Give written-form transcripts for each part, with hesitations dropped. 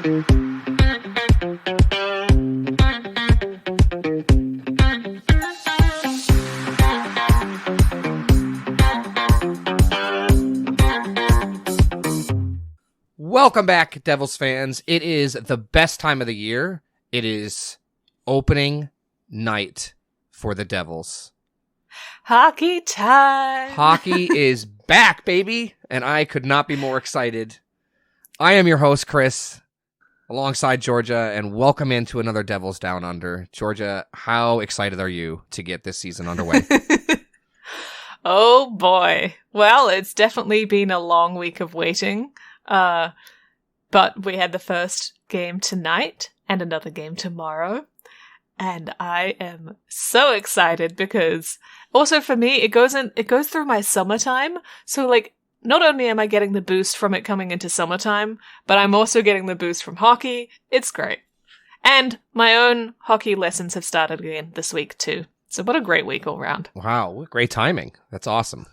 Welcome back, Devils fans. It is the best time of the year. It is opening night for the Devils. Hockey time! Hockey is back, baby, and I could not be more excited. I am your host, Chris, alongside Georgia, and welcome into another Devils Down Under. Georgia, how excited are you to get this season underway? Oh boy. Well, it's definitely been a long week of waiting. But we had the first game tonight and another game tomorrow. And I am so excited because also for me, it goes through my summertime. So like, not only am I getting the boost from it coming into summertime, but I'm also getting the boost from hockey. It's great. And my own hockey lessons have started again this week too. So what a great week all around. Wow, great timing. That's awesome.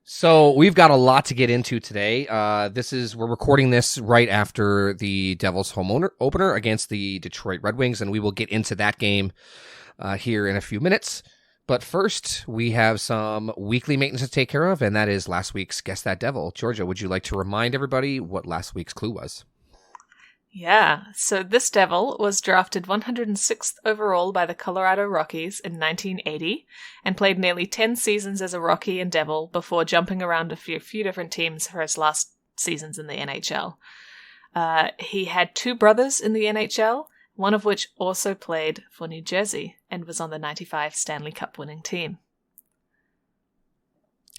So we've got a lot to get into today. We're recording this right after the Devils home opener against the Detroit Red Wings, and we will get into that game here in a few minutes. But first, we have some weekly maintenance to take care of, and that is last week's Guess That Devil. Georgia, would you like to remind everybody what last week's clue was? Yeah, so this Devil was drafted 106th overall by the Colorado Rockies in 1980 and played nearly 10 seasons as a Rocky and Devil before jumping around a few different teams for his last seasons in the NHL. He had two brothers in the NHL, one of which also played for New Jersey and was on the 95 Stanley Cup winning team.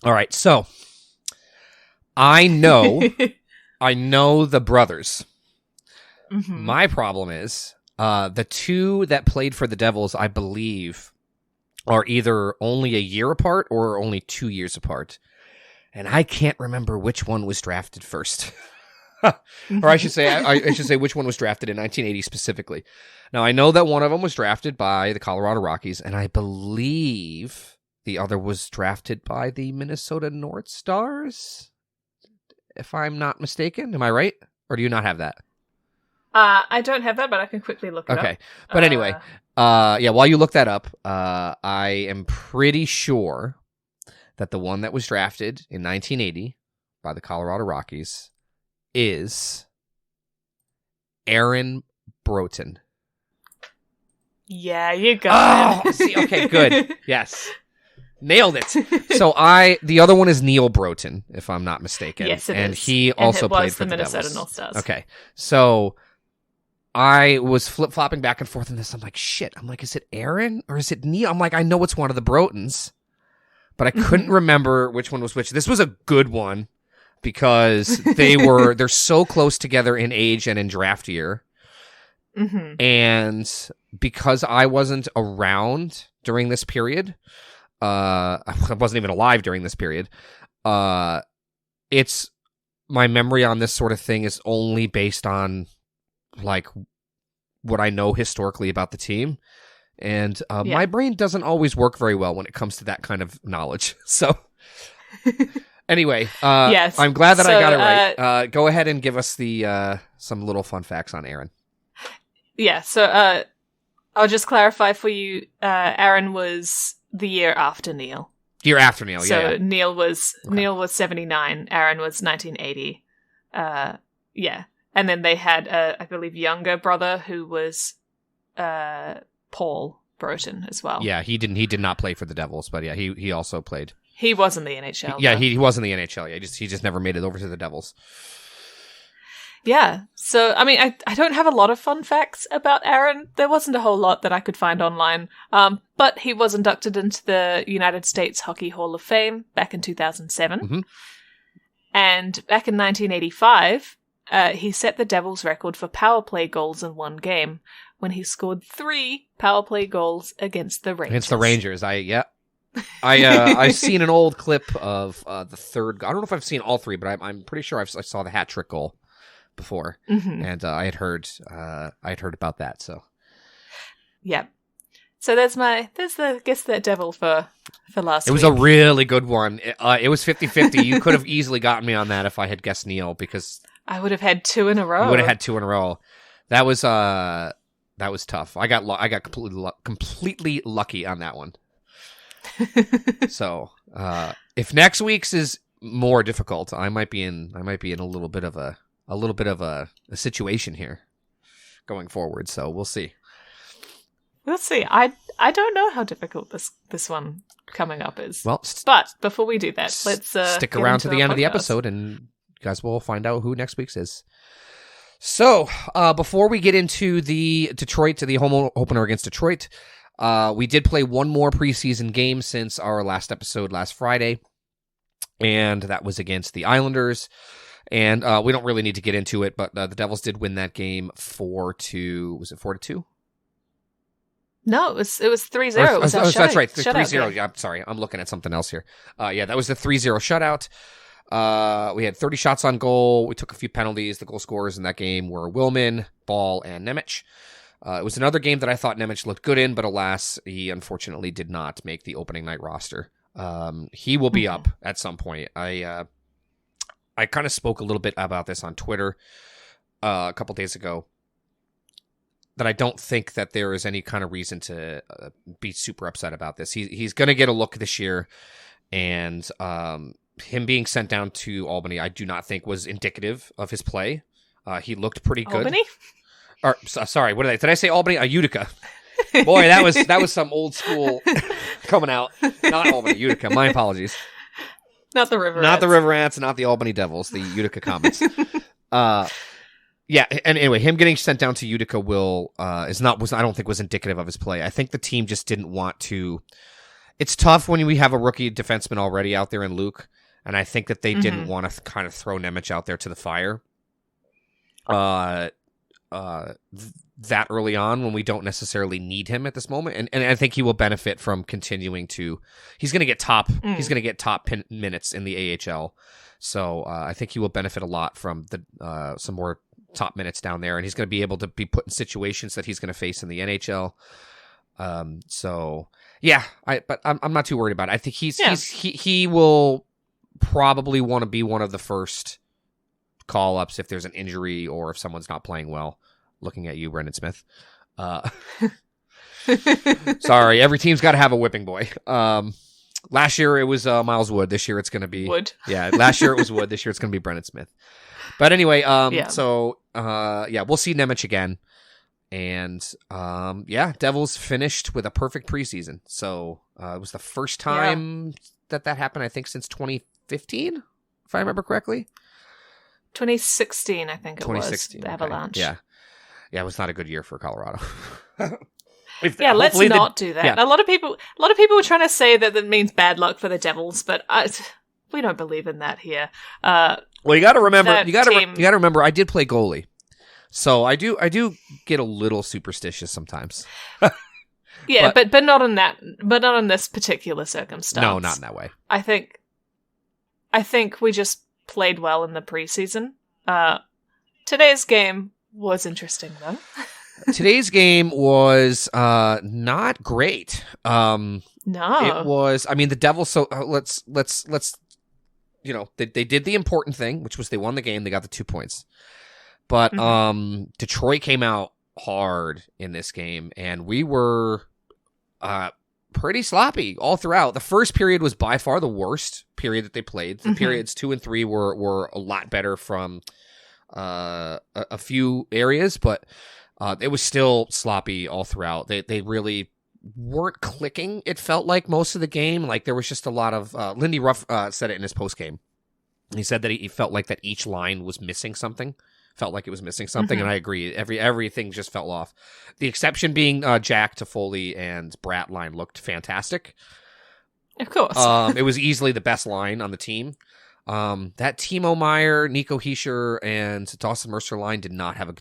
All right, so I know the brothers. Mm-hmm. My problem is the two that played for the Devils, I believe, are either only a year apart or only 2 years apart. And I can't remember which one was drafted first. Or I should say which one was drafted in 1980 specifically. Now, I know that one of them was drafted by the Colorado Rockies, and I believe the other was drafted by the Minnesota North Stars, if I'm not mistaken. Am I right? Or do you not have that? I don't have that, but I can quickly look it up. Okay. But anyway, while you look that up, I am pretty sure that the one that was drafted in 1980 by the Colorado Rockies is Aaron Broughton. Yeah, you got it. See, okay, good. Yes. Nailed it. So the other one is Neil Broughton, if I'm not mistaken. Yes, it and is. He also played for the Minnesota Devils. North Stars. Okay. So I was flip-flopping back and forth in this. I'm like, shit. I'm like, is it Aaron or is it Neil? I'm like, I know it's one of the Broughtons, but I couldn't remember which one was which. This was a good one because they're so close together in age and in draft year. Mm-hmm. And because I wasn't around during this period, I wasn't even alive during this period. It's my memory on this sort of thing is only based on like what I know historically about the team, and my brain doesn't always work very well when it comes to that kind of knowledge. So anyway, yes. I'm glad that I got it right. Go ahead and give us the some little fun facts on Aaron. Yeah, so I'll just clarify for you. Aaron was the year after Neil. Year after Neil, so yeah. Neil was 79. Aaron was 1980. Yeah. And then they had, I believe, younger brother who was Paul Broughton as well. Yeah, he did not play for the Devils, but yeah, he also played. He was in the NHL. Yeah, he was in the NHL. Yeah, he just never made it over to the Devils. Yeah. So, I mean, I don't have a lot of fun facts about Aaron. There wasn't a whole lot that I could find online. But he was inducted into the United States Hockey Hall of Fame back in 2007. Mm-hmm. And back in 1985, he set the Devils' record for power play goals in one game when he scored 3 power play goals against the Rangers. Against the Rangers, I've seen an old clip of the third. I don't know if I've seen all 3, but I'm pretty sure I saw the hat trick goal before, and I had heard about that. So, yeah. So there's the Guess That Devil for last week. It was a really good one. It was 50-50. You could have easily gotten me on that if I had guessed Neil, because I would have had 2 in a row. You would have had 2 in a row. That was tough. I got completely lucky on that one. So, if next week's is more difficult, I might be in a little bit of a situation here going forward. So we'll see. We'll see. I don't know how difficult this one coming up is. Well, but before we do that, let's stick around to the end of the episode, and you guys will find out who next week's is. So, before we get into the home opener against Detroit, we did play one more preseason game since our last episode last Friday, and that was against the Islanders. And we don't really need to get into it, but the Devils did win that game 4-2. Was it 4-2? No, it was 3-0. It was that's right, 3-0. Yeah, I'm sorry, I'm looking at something else here. Yeah, that was the 3-0 shutout. We had 30 shots on goal. We took a few penalties. The goal scorers in that game were Willman, Ball, and Nemec. It was another game that I thought Nemec looked good in, but alas, he unfortunately did not make the opening night roster. He will be up at some point. I kind of spoke a little bit about this on Twitter a couple days ago, that I don't think that there is any kind of reason to be super upset about this. He's going to get a look this year, and him being sent down to Albany, I do not think was indicative of his play. He looked pretty good. Albany? Or sorry, what did I say? Albany? Utica. Boy, that was some old school coming out. Not Albany, Utica. My apologies. Not the River Not Rats. the River Rats, not the Albany Devils, the Utica Comets. Yeah, and anyway, him getting sent down to Utica I don't think was indicative of his play. I think the team just didn't want to. It's tough when we have a rookie defenseman already out there in Luke, and I think that they didn't want to kind of throw Nemec out there to the fire. That early on when we don't necessarily need him at this moment, and I think he will benefit from continuing to. He's going to get top minutes in the AHL, so I think he will benefit a lot from some more top minutes down there, and he's going to be able to be put in situations that he's going to face in the NHL. So yeah, but I'm not too worried about it. I think he will probably want to be one of the first call ups if there's an injury or if someone's not playing well. Looking at you, Brendan Smith. Sorry, every team's got to have a whipping boy. Last year it was Miles Wood. This year it's going to be Wood. Yeah, last year it was Wood. This year it's going to be Brendan Smith. But anyway, so we'll see Nemec again. And Devils finished with a perfect preseason. So it was the first time that happened, I think, since 2015, if I remember correctly. 2016, I think it was. The Avalanche. Yeah. Yeah, it was not a good year for Colorado. Let's not do that. Yeah. A lot of people were trying to say that means bad luck for the Devils, but we don't believe in that here. Well, you got to remember. You got to remember. I did play goalie, so I do get a little superstitious sometimes. Yeah, but not in that. But not in this particular circumstance. No, not in that way. I think we just played well in the preseason. Today's game was interesting, though. Today's game was not great. No, it was. I mean, the Devils. So let's. They did the important thing, which was they won the game. They got the 2 points. But Detroit came out hard in this game, and we were pretty sloppy all throughout. The first period was by far the worst period that they played. The periods 2 and 3 were a lot better from a few areas, but it was still sloppy all throughout. They really weren't clicking, it felt like, most of the game. Like, there was just a lot of Lindy Ruff said it in his post game. He said that he felt like that each line was missing something. Felt like it was missing something, and I agree. Everything just fell off. The exception being Jack, Toffoli, and Bratt line looked fantastic. Of course. It was easily the best line on the team. That Timo Meier, Nico Hischier, and Dawson Mercer line did not have a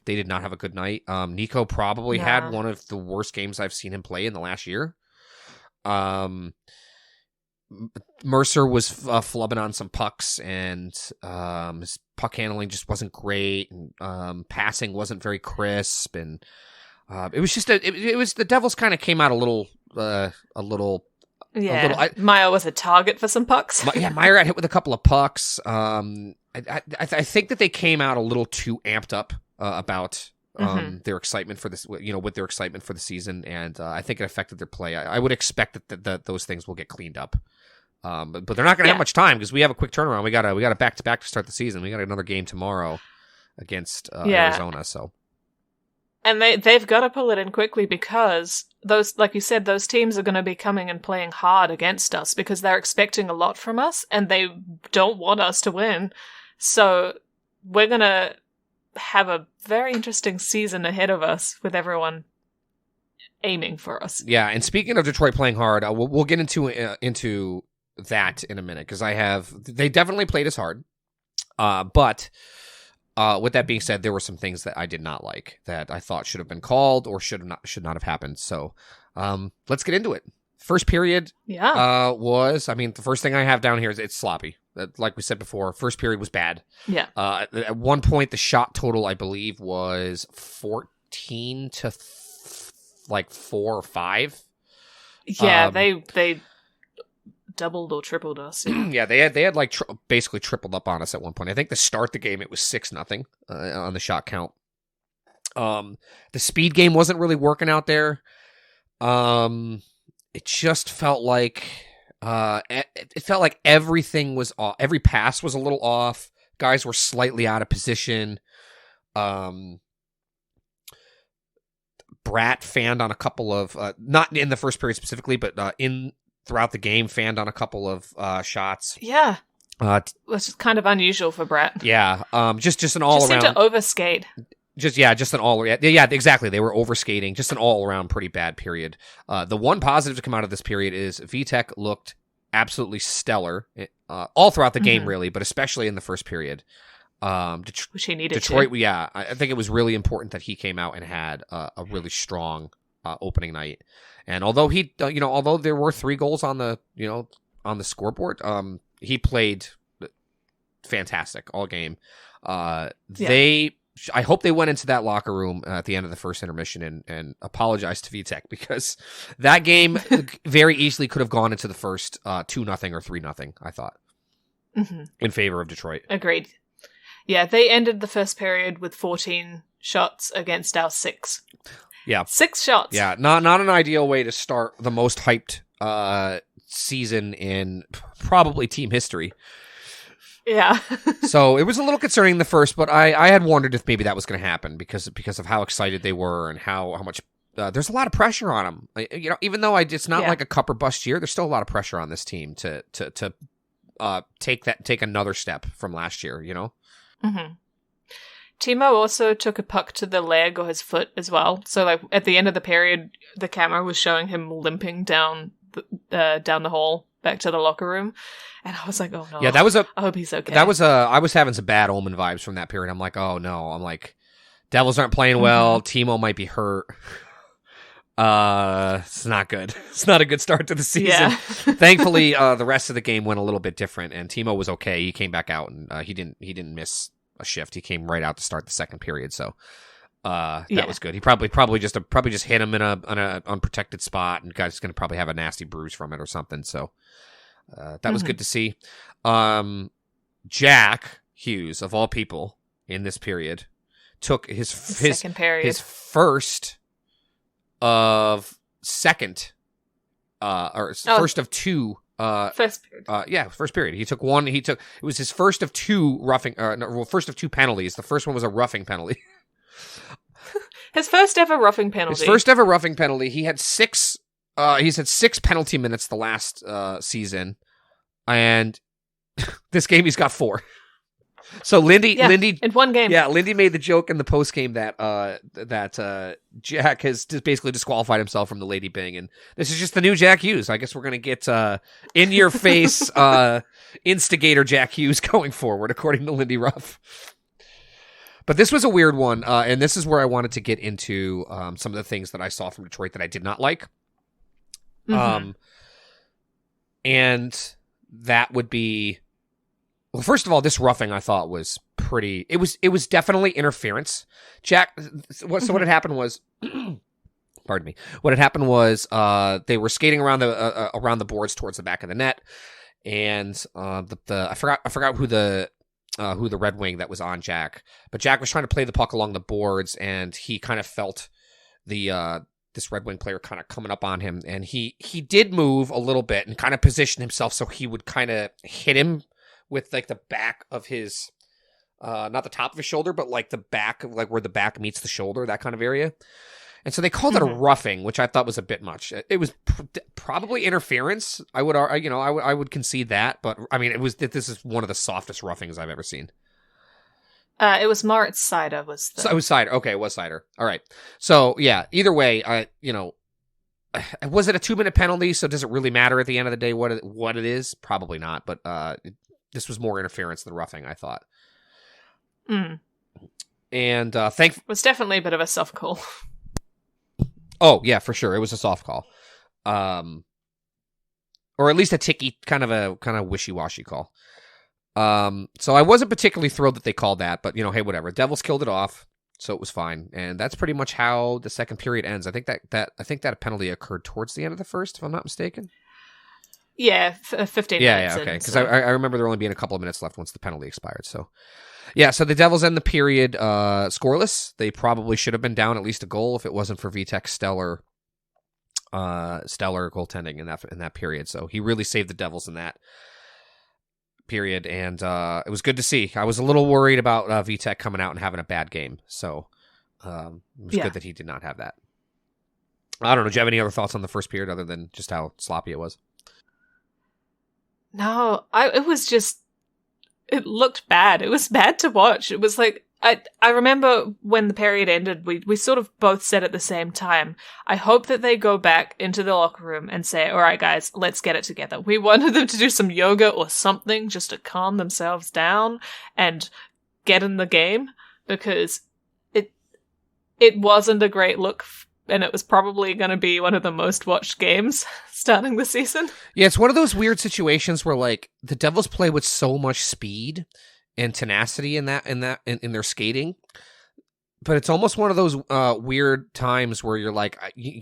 good night. Nico probably had one of the worst games I've seen him play in the last year. Mercer was flubbing on some pucks, and his puck handling just wasn't great, and passing wasn't very crisp, and it was just it was the Devils kind of came out a little. Meyer was a target for some pucks. Meyer got hit with a couple of pucks, and I think that they came out a little too amped up about their excitement for this, with their excitement for the season, and I think it affected their play. I would expect that those things will get cleaned up. But they're not going to have much time because we have a quick turnaround. We got a back-to-back to start the season. We got another game tomorrow against Arizona. So, and they've got to pull it in quickly because those, like you said, those teams are going to be coming and playing hard against us because they're expecting a lot from us and they don't want us to win. So we're going to have a very interesting season ahead of us with everyone aiming for us. Yeah, and speaking of Detroit playing hard, we'll get into that in a minute because they definitely played us hard. But with that being said, there were some things that I did not like that I thought should have been called or should not have happened. So let's get into it. First period was, the first thing I have down here is it's sloppy. Like we said before, first period was bad. Yeah. At one point, the shot total, I believe, was 14 to 4 or 5. Yeah, they doubled or tripled us. Yeah, they had like basically tripled up on us at one point. I think to start the game, it was 6-0 on the shot count. The speed game wasn't really working out there. It just felt like everything was off. Every pass was a little off. Guys were slightly out of position. Bratt fanned on a couple of not in the first period specifically, but throughout the game fanned on a couple of shots. Yeah. Which is kind of unusual for Bratt. Yeah. Just an all around. Just seemed to overskate. Just an all. Yeah, exactly. They were overskating. Just an all around pretty bad period. The one positive to come out of this period is Vitek looked absolutely stellar all throughout the game, really, but especially in the first period. Which he needed. Detroit, to. Yeah, I think it was really important that he came out and had a really strong opening night. And although although there were 3 goals on the scoreboard, he played fantastic all game. I hope they went into that locker room at the end of the first intermission and apologized to Vitek because that game very easily could have gone into the first 2-0 or 3-0, I thought, in favor of Detroit. Agreed. Yeah, they ended the first period with 14 shots against our 6. Yeah. 6 shots. Yeah, not an ideal way to start the most hyped season in probably team history. Yeah. So it was a little concerning in the first, but I had wondered if maybe that was going to happen because of how excited they were and how much there's a lot of pressure on them. Even though it's not like a cup or bust year, there's still a lot of pressure on this team to take another step from last year. Mm-hmm. Timo also took a puck to the leg or his foot as well. So like at the end of the period, the camera was showing him limping down the hall back to the locker room, and I was like, "Oh no!" Yeah, I hope he's okay. I was having some bad omen vibes from that period. I'm like, "Oh no!" I'm like, Devils aren't playing well. Timo might be hurt. It's not good. It's not a good start to the season. Yeah. Thankfully, the rest of the game went a little bit different, and Timo was okay. He came back out, and he didn't miss a shift. He came right out to start the second period, so that was good. He probably just hit him in an unprotected spot, and guy's going to probably have a nasty bruise from it or something. So that was good to see. Jack Hughes, of all people, in this period, took his second period. His first of second, first of 2. First period. First period. He took one. It was his first of 2 roughing. First of 2 penalties. The first one was a roughing penalty. His first ever roughing penalty. He had 6. He's had 6 penalty minutes the last season, and this game he's got 4. So Lindy in one game. Yeah, Lindy made the joke in the post game that Jack has just basically disqualified himself from the lady bing, and this is just the new Jack Hughes. I guess we're gonna get in your face instigator Jack Hughes going forward, according to Lindy Ruff. But this was a weird one, and this is where I wanted to get into some of the things that I saw from Detroit that I did not like. And that would be. Well, first of all, this roughing I thought was pretty. It was definitely interference. Jack. So what had happened was, pardon me. What had happened was they were skating around the boards towards the back of the net, and I forgot who the who the Red Wing that was on Jack. But Jack was trying to play the puck along the boards, and he kind of felt the this Red Wing player kind of coming up on him, and he did move a little bit and kind of position himself so he would kind of hit him with like the back of his, not the top of his shoulder, but like the back of like where the back meets the shoulder, that kind of area. And so they called it a roughing, which I thought was a bit much. It was probably interference. I would concede that, but I mean, this is one of the softest roughings I've ever seen. It was Moritz Seider So it was Seider. Okay, it was Seider. All right. So yeah, either way, was it a 2-minute penalty? So does it really matter at the end of the day what it is? Probably not. But this was more interference than roughing, I thought. Mm. And it was definitely a bit of a soft call. Oh yeah, for sure, it was a soft call, or at least a ticky kind of wishy-washy call. So I wasn't particularly thrilled that they called that, but hey, whatever. Devils killed it off, so it was fine, and that's pretty much how the second period ends. I think that penalty occurred towards the end of the first, if I'm not mistaken. Yeah, 15 minutes. Yeah, okay. Because I remember there only being a couple of minutes left once the penalty expired. So, yeah, so the Devils end the period scoreless. They probably should have been down at least a goal if it wasn't for Vitek's stellar goaltending in that period. So he really saved the Devils in that period, and it was good to see. I was a little worried about Vitek coming out and having a bad game. So it was good that he did not have that. I don't know. Do you have any other thoughts on the first period other than just how sloppy it was? No, it looked bad. It was bad to watch. It was like, I remember when the period ended, we sort of both said at the same time, I hope that they go back into the locker room and say, all right, guys, let's get it together. We wanted them to do some yoga or something just to calm themselves down and get in the game, because it wasn't a great look, and it was probably going to be one of the most watched games starting the season. Yeah, it's one of those weird situations where like the Devils play with so much speed and tenacity in their skating, but it's almost one of those weird times where you're like,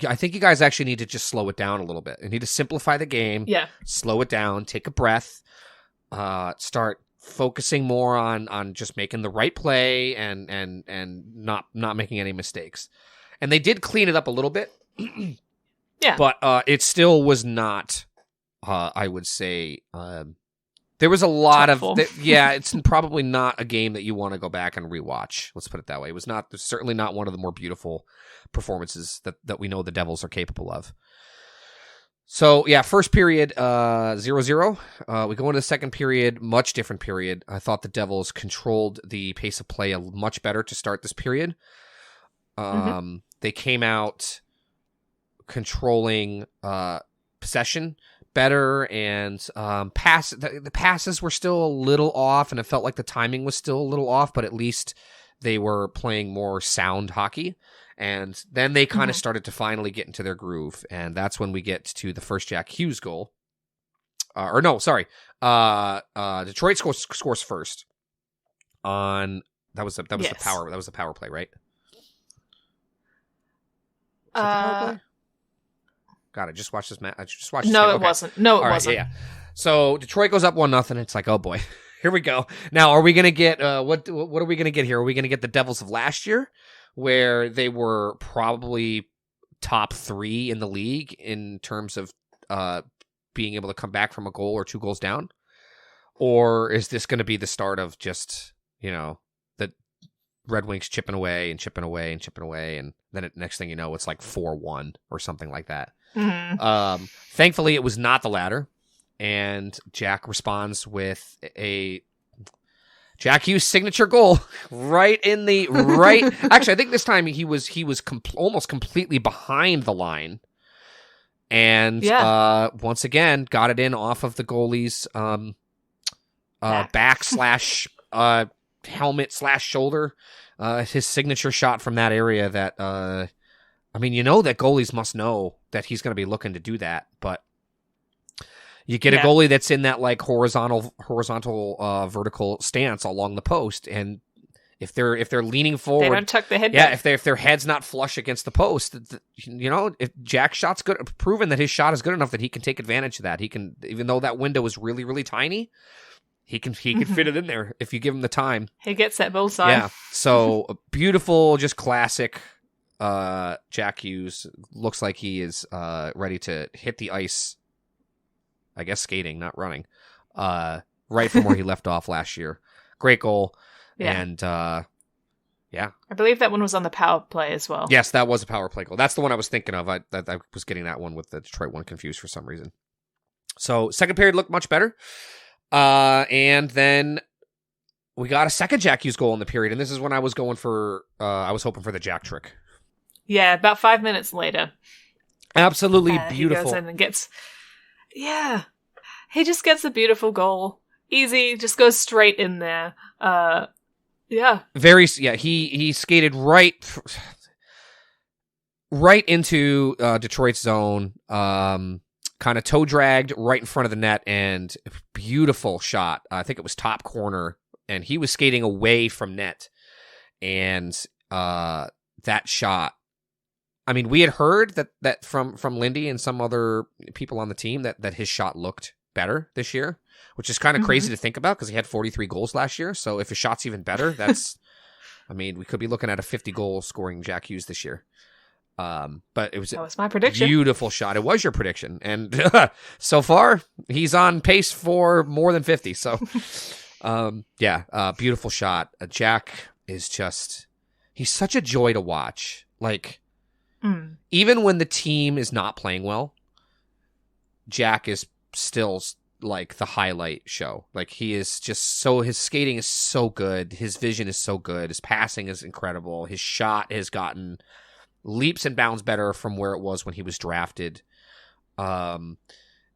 I think you guys actually need to just slow it down a little bit. You need to simplify the game. Yeah, slow it down, take a breath, start focusing more on just making the right play and not making any mistakes. And they did clean it up a little bit. Yeah. But it still was not, I would say, there was a lot of, it's probably not a game that you want to go back and rewatch. Let's put it that way. It was certainly not one of the more beautiful performances that we know the Devils are capable of. So, yeah, first period, 0-0. We go into the second period, much different period. I thought the Devils controlled the pace of play much better to start this period. They came out controlling possession better, and the passes were still a little off, and it felt like the timing was still a little off, but at least they were playing more sound hockey. And then they kind of started to finally get into their groove, and that's when we get to the first Jack Hughes goal. Detroit scores first on that was the power play, right? God, I just watched this match. No, it wasn't. No, it wasn't. Yeah. So Detroit goes up 1-0. It's like, oh boy, here we go. Now, are we going to get what are we going to get here? Are we going to get the Devils of last year, where they were probably top 3 in the league in terms of being able to come back from a goal or 2 goals down, or is this going to be the start of just the Red Wings chipping away, and then next thing you know, it's like 4-1 or something like that. Mm-hmm. Thankfully, it was not the latter, and Jack responds with a Jack Hughes signature goal right. Actually, I think this time he was almost completely behind the line, and once again got it in off of the goalie's back / helmet / shoulder. His signature shot from that area that, that goalies must know that he's going to be looking to do that, but you get a goalie that's in that like horizontal vertical stance along the post, and if they're leaning forward, they don't tuck the head back. If their head's not flush against the post, if Jack's shot's good, proven that his shot is good enough that he can take advantage of that. He can, even though that window is really, really tiny, he can fit it in there if you give him the time. He gets that bullseye. Yeah. So beautiful, just classic. Jack Hughes looks like he is ready to hit the ice. I guess skating, not running. Right from where he left off last year. Great goal. Yeah. And yeah. I believe that one was on the power play as well. Yes, that was a power play goal. That's the one I was thinking of. I was getting that one with the Detroit one confused for some reason. So second period looked much better. And then we got a second Jack Hughes goal in the period. And this is when I was going for, I was hoping for the Jack trick. Yeah, about 5 minutes later. Absolutely beautiful. He goes in and gets, he just gets a beautiful goal. Easy, just goes straight in there. Yeah. He skated right into Detroit's zone, kind of toe dragged right in front of the net, and beautiful shot. I think it was top corner, and he was skating away from net, and that shot. I mean, we had heard that from Lindy and some other people on the team that his shot looked better this year, which is kind of crazy to think about because he had 43 goals last year. So if his shot's even better, that's, I mean, we could be looking at a 50-goal scoring Jack Hughes this year. But that was my prediction. Beautiful shot. It was your prediction. And so far, he's on pace for more than 50. So, beautiful shot. Jack is just, he's such a joy to watch. Like, even when the team is not playing well, Jack is still like the highlight show. Like, he is just so, his skating is so good. His vision is so good. His passing is incredible. His shot has gotten leaps and bounds better from where it was when he was drafted. And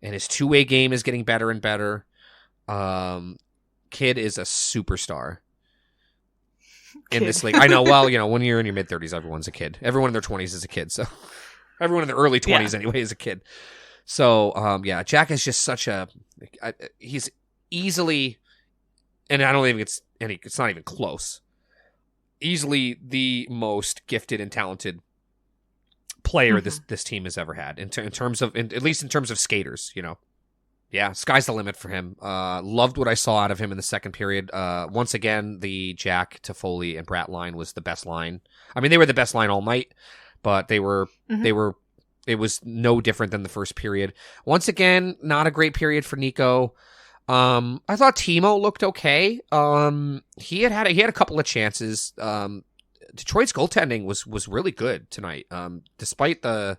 his two-way game is getting better and better. Kid is a superstar in this league. I know, well, when you're in your mid-30s, everyone's a kid. Everyone in their 20s is a kid. So everyone in their early 20s anyway is a kid. So, Jack is just such a, he's easily, and I don't think it's not even close, easily the most gifted and talented player this team has ever had in terms of, at least in terms of skaters, Yeah, sky's the limit for him. Loved what I saw out of him in the second period. Once again, the Jack, Toffoli, and Bratt line was the best line. I mean, they were the best line all night, but they were, it was no different than the first period. Once again, not a great period for Nico. I thought Timo looked okay. He had a couple of chances. Detroit's goaltending was really good tonight. Despite the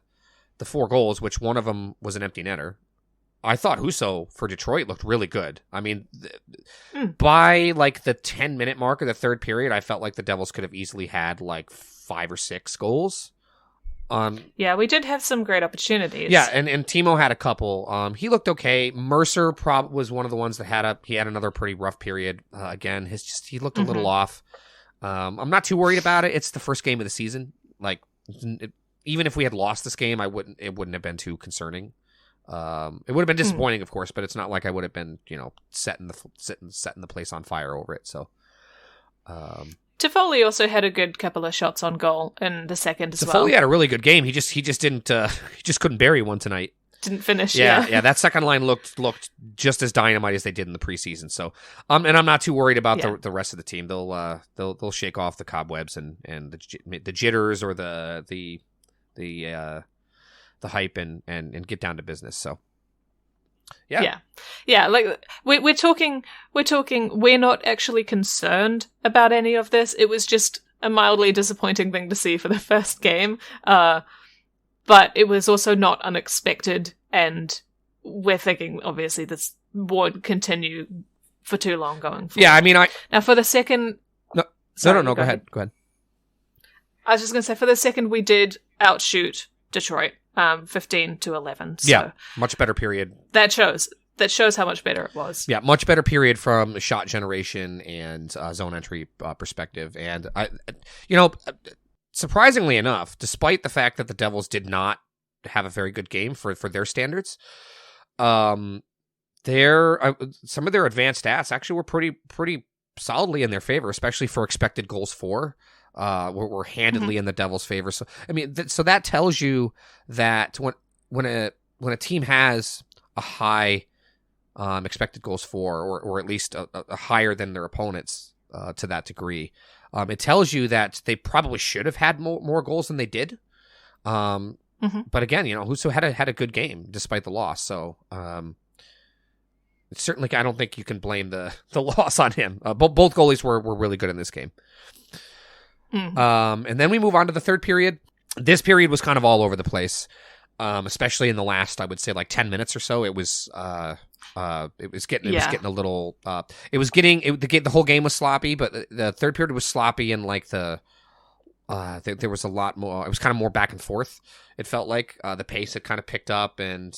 4 goals, which one of them was an empty netter. I thought Husso for Detroit looked really good. I mean, by like the 10-minute mark of the third period, I felt like the Devils could have easily had like 5 or 6 goals. We did have some great opportunities. Yeah, and Timo had a couple. He looked okay. Mercer was one of the ones that had another pretty rough period. Again, he looked a little off. I'm not too worried about it. It's the first game of the season. Like, even if we had lost this game, it wouldn't have been too concerning. It would have been disappointing, of course, but it's not like I would have been, setting the place on fire over it. So, Toffoli also had a good couple of shots on goal in the second as well. Toffoli had a really good game. He just didn't, he just couldn't bury one tonight. Didn't finish. Yeah. That second line looked just as dynamite as they did in the preseason. So, and I'm not too worried about the rest of the team. They'll shake off the cobwebs and the jitters or the hype and get down to business. So, yeah. Like we're talking. We're not actually concerned about any of this. It was just a mildly disappointing thing to see for the first game. But it was also not unexpected, and we're thinking obviously this won't continue for too long going forward. Yeah, I mean, now for the second. No, go ahead. Go ahead. I was just going to say, for the second, we did outshoot Detroit, 15-11. So yeah, much better period. That shows how much better it was. Yeah, much better period from shot generation and zone entry perspective. And surprisingly enough, despite the fact that the Devils did not have a very good game for their standards, some of their advanced stats actually were pretty solidly in their favor, especially for expected goals for. Were handedly in the Devils' favor. So I mean, so that tells you that when a team has a high expected goals for, or at least a higher than their opponents to that degree. It tells you that they probably should have had more goals than they did. But again, Husso had a good game despite the loss. So it's certainly, I don't think you can blame the loss on him. Both goalies were really good in this game. And then we move on to the third period. This period was kind of all over the place, especially in the last, I would say, like 10 minutes or so. It was getting a little. The whole game was sloppy, but the third period was sloppy, and like there was a lot more. It was kind of more back and forth. It felt like the pace had kind of picked up, and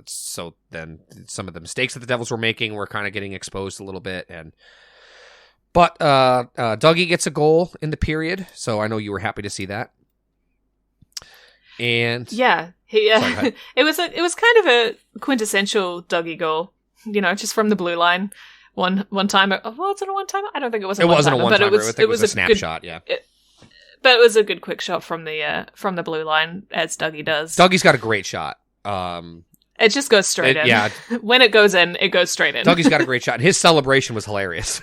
so then some of the mistakes that the Devils were making were kind of getting exposed a little bit, But Dougie gets a goal in the period, so I know you were happy to see that. And yeah, it was kind of a quintessential Dougie goal, just from the blue line. One time, was it a one time? I don't think it was. It wasn't a one timer, but it was a snapshot. But it was a good quick shot from the blue line, as Dougie does. Dougie's got a great shot. It just goes straight in. Yeah, when it goes in, it goes straight in. Dougie's got a great shot, and his celebration was hilarious.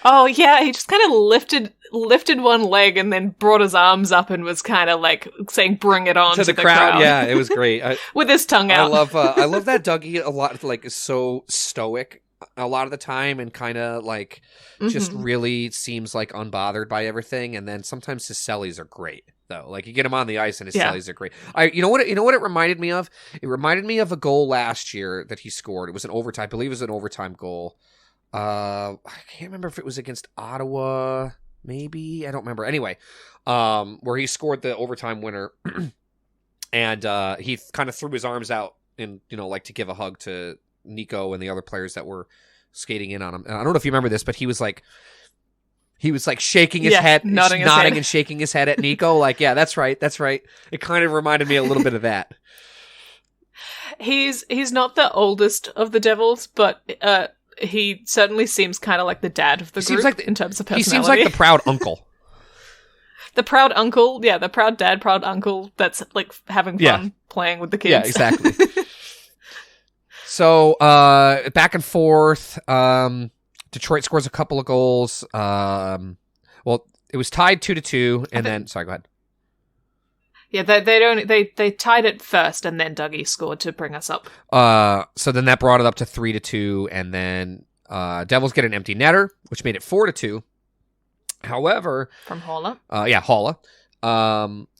Oh yeah, he just kind of lifted one leg and then brought his arms up and was kind of like saying "Bring it on" to the crowd. Yeah, it was great. With his tongue out. I love that Dougie a lot. Like, is so stoic a lot of the time, and kind of like just really seems like unbothered by everything. And then sometimes his sellies are great though. Like, you get him on the ice and his sellies are great. You know what it reminded me of? It reminded me of a goal last year that he scored. It was an overtime. I believe it was an overtime goal. I can't remember if it was against Ottawa, maybe. I don't remember. Anyway, where he scored the overtime winner, and he kind of threw his arms out and like to give a hug to Nico and the other players that were skating in on him. And I don't know if you remember this, but he was like shaking his head, nodding and shaking his head at Nico. Like, yeah, that's right. It kind of reminded me a little bit of that. He's not the oldest of the Devils, but he certainly seems kind of like the dad of the group in terms of personality. He seems like the proud uncle. The proud uncle, yeah, the proud dad, proud uncle that's like having fun playing with the kids. Yeah, exactly. So, back and forth, Detroit scores a couple of goals. Well, it was tied 2-2, and then, sorry, go ahead. Yeah, they tied it first, and then Dougie scored to bring us up. So then that brought it up to 3-2, and then Devils get an empty netter, which made it 4-2. However, from Holla. Holla.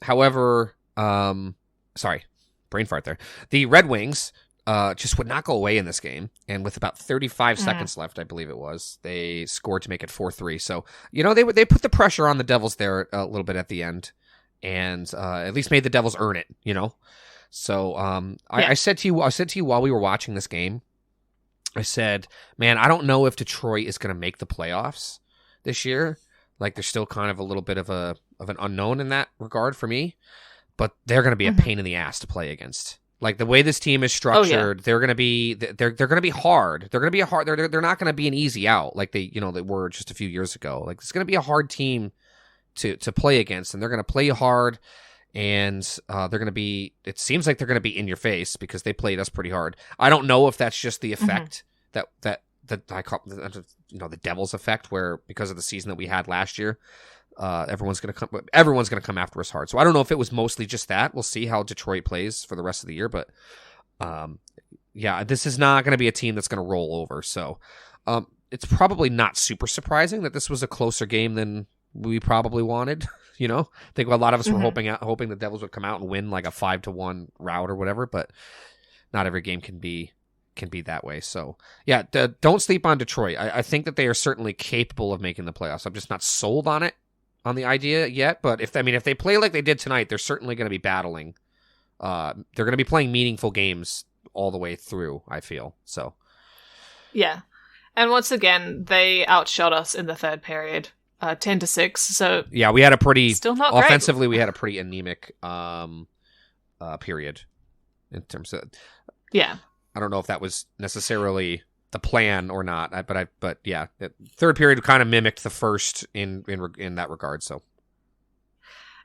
However, sorry, brain fart there. The Red Wings just would not go away in this game, and with about 35 seconds left, I believe it was, they scored to make it 4-3. So they put the pressure on the Devils there a little bit at the end. And at least made the Devils earn it, So I said to you while we were watching this game, I said, man, I don't know if Detroit is going to make the playoffs this year. Like, they're still kind of a little bit of an unknown in that regard for me. But they're going to be a pain in the ass to play against. Like, the way this team is structured, they're going to be they're going to be hard. They're going to be they're not going to be an easy out like they were just a few years ago. Like, it's going to be a hard team to play against, and they're going to play hard, and they're going to be, it seems like they're going to be in your face because they played us pretty hard. I don't know if that's just the effect that I call, the Devils effect, where because of the season that we had last year, everyone's going to come after us hard. So I don't know if it was mostly just that. We'll see how Detroit plays for the rest of the year, but this is not going to be a team that's going to roll over. So it's probably not super surprising that this was a closer game than we probably wanted. I think a lot of us were hoping the Devils would come out and win like a 5-1 rout or whatever, but not every game can be that way. So yeah, don't sleep on Detroit. I think that they are certainly capable of making the playoffs. I'm just not sold on the idea yet. But if they play like they did tonight, they're certainly going to be battling. They're going to be playing meaningful games all the way through, I feel. So yeah, and once again, they outshot us in the third period. 10-6. So yeah, we had a pretty still not offensively. Great. We had a pretty anemic period in terms of. Yeah, I don't know if that was necessarily the plan or not, but yeah, the third period kind of mimicked the first in that regard. So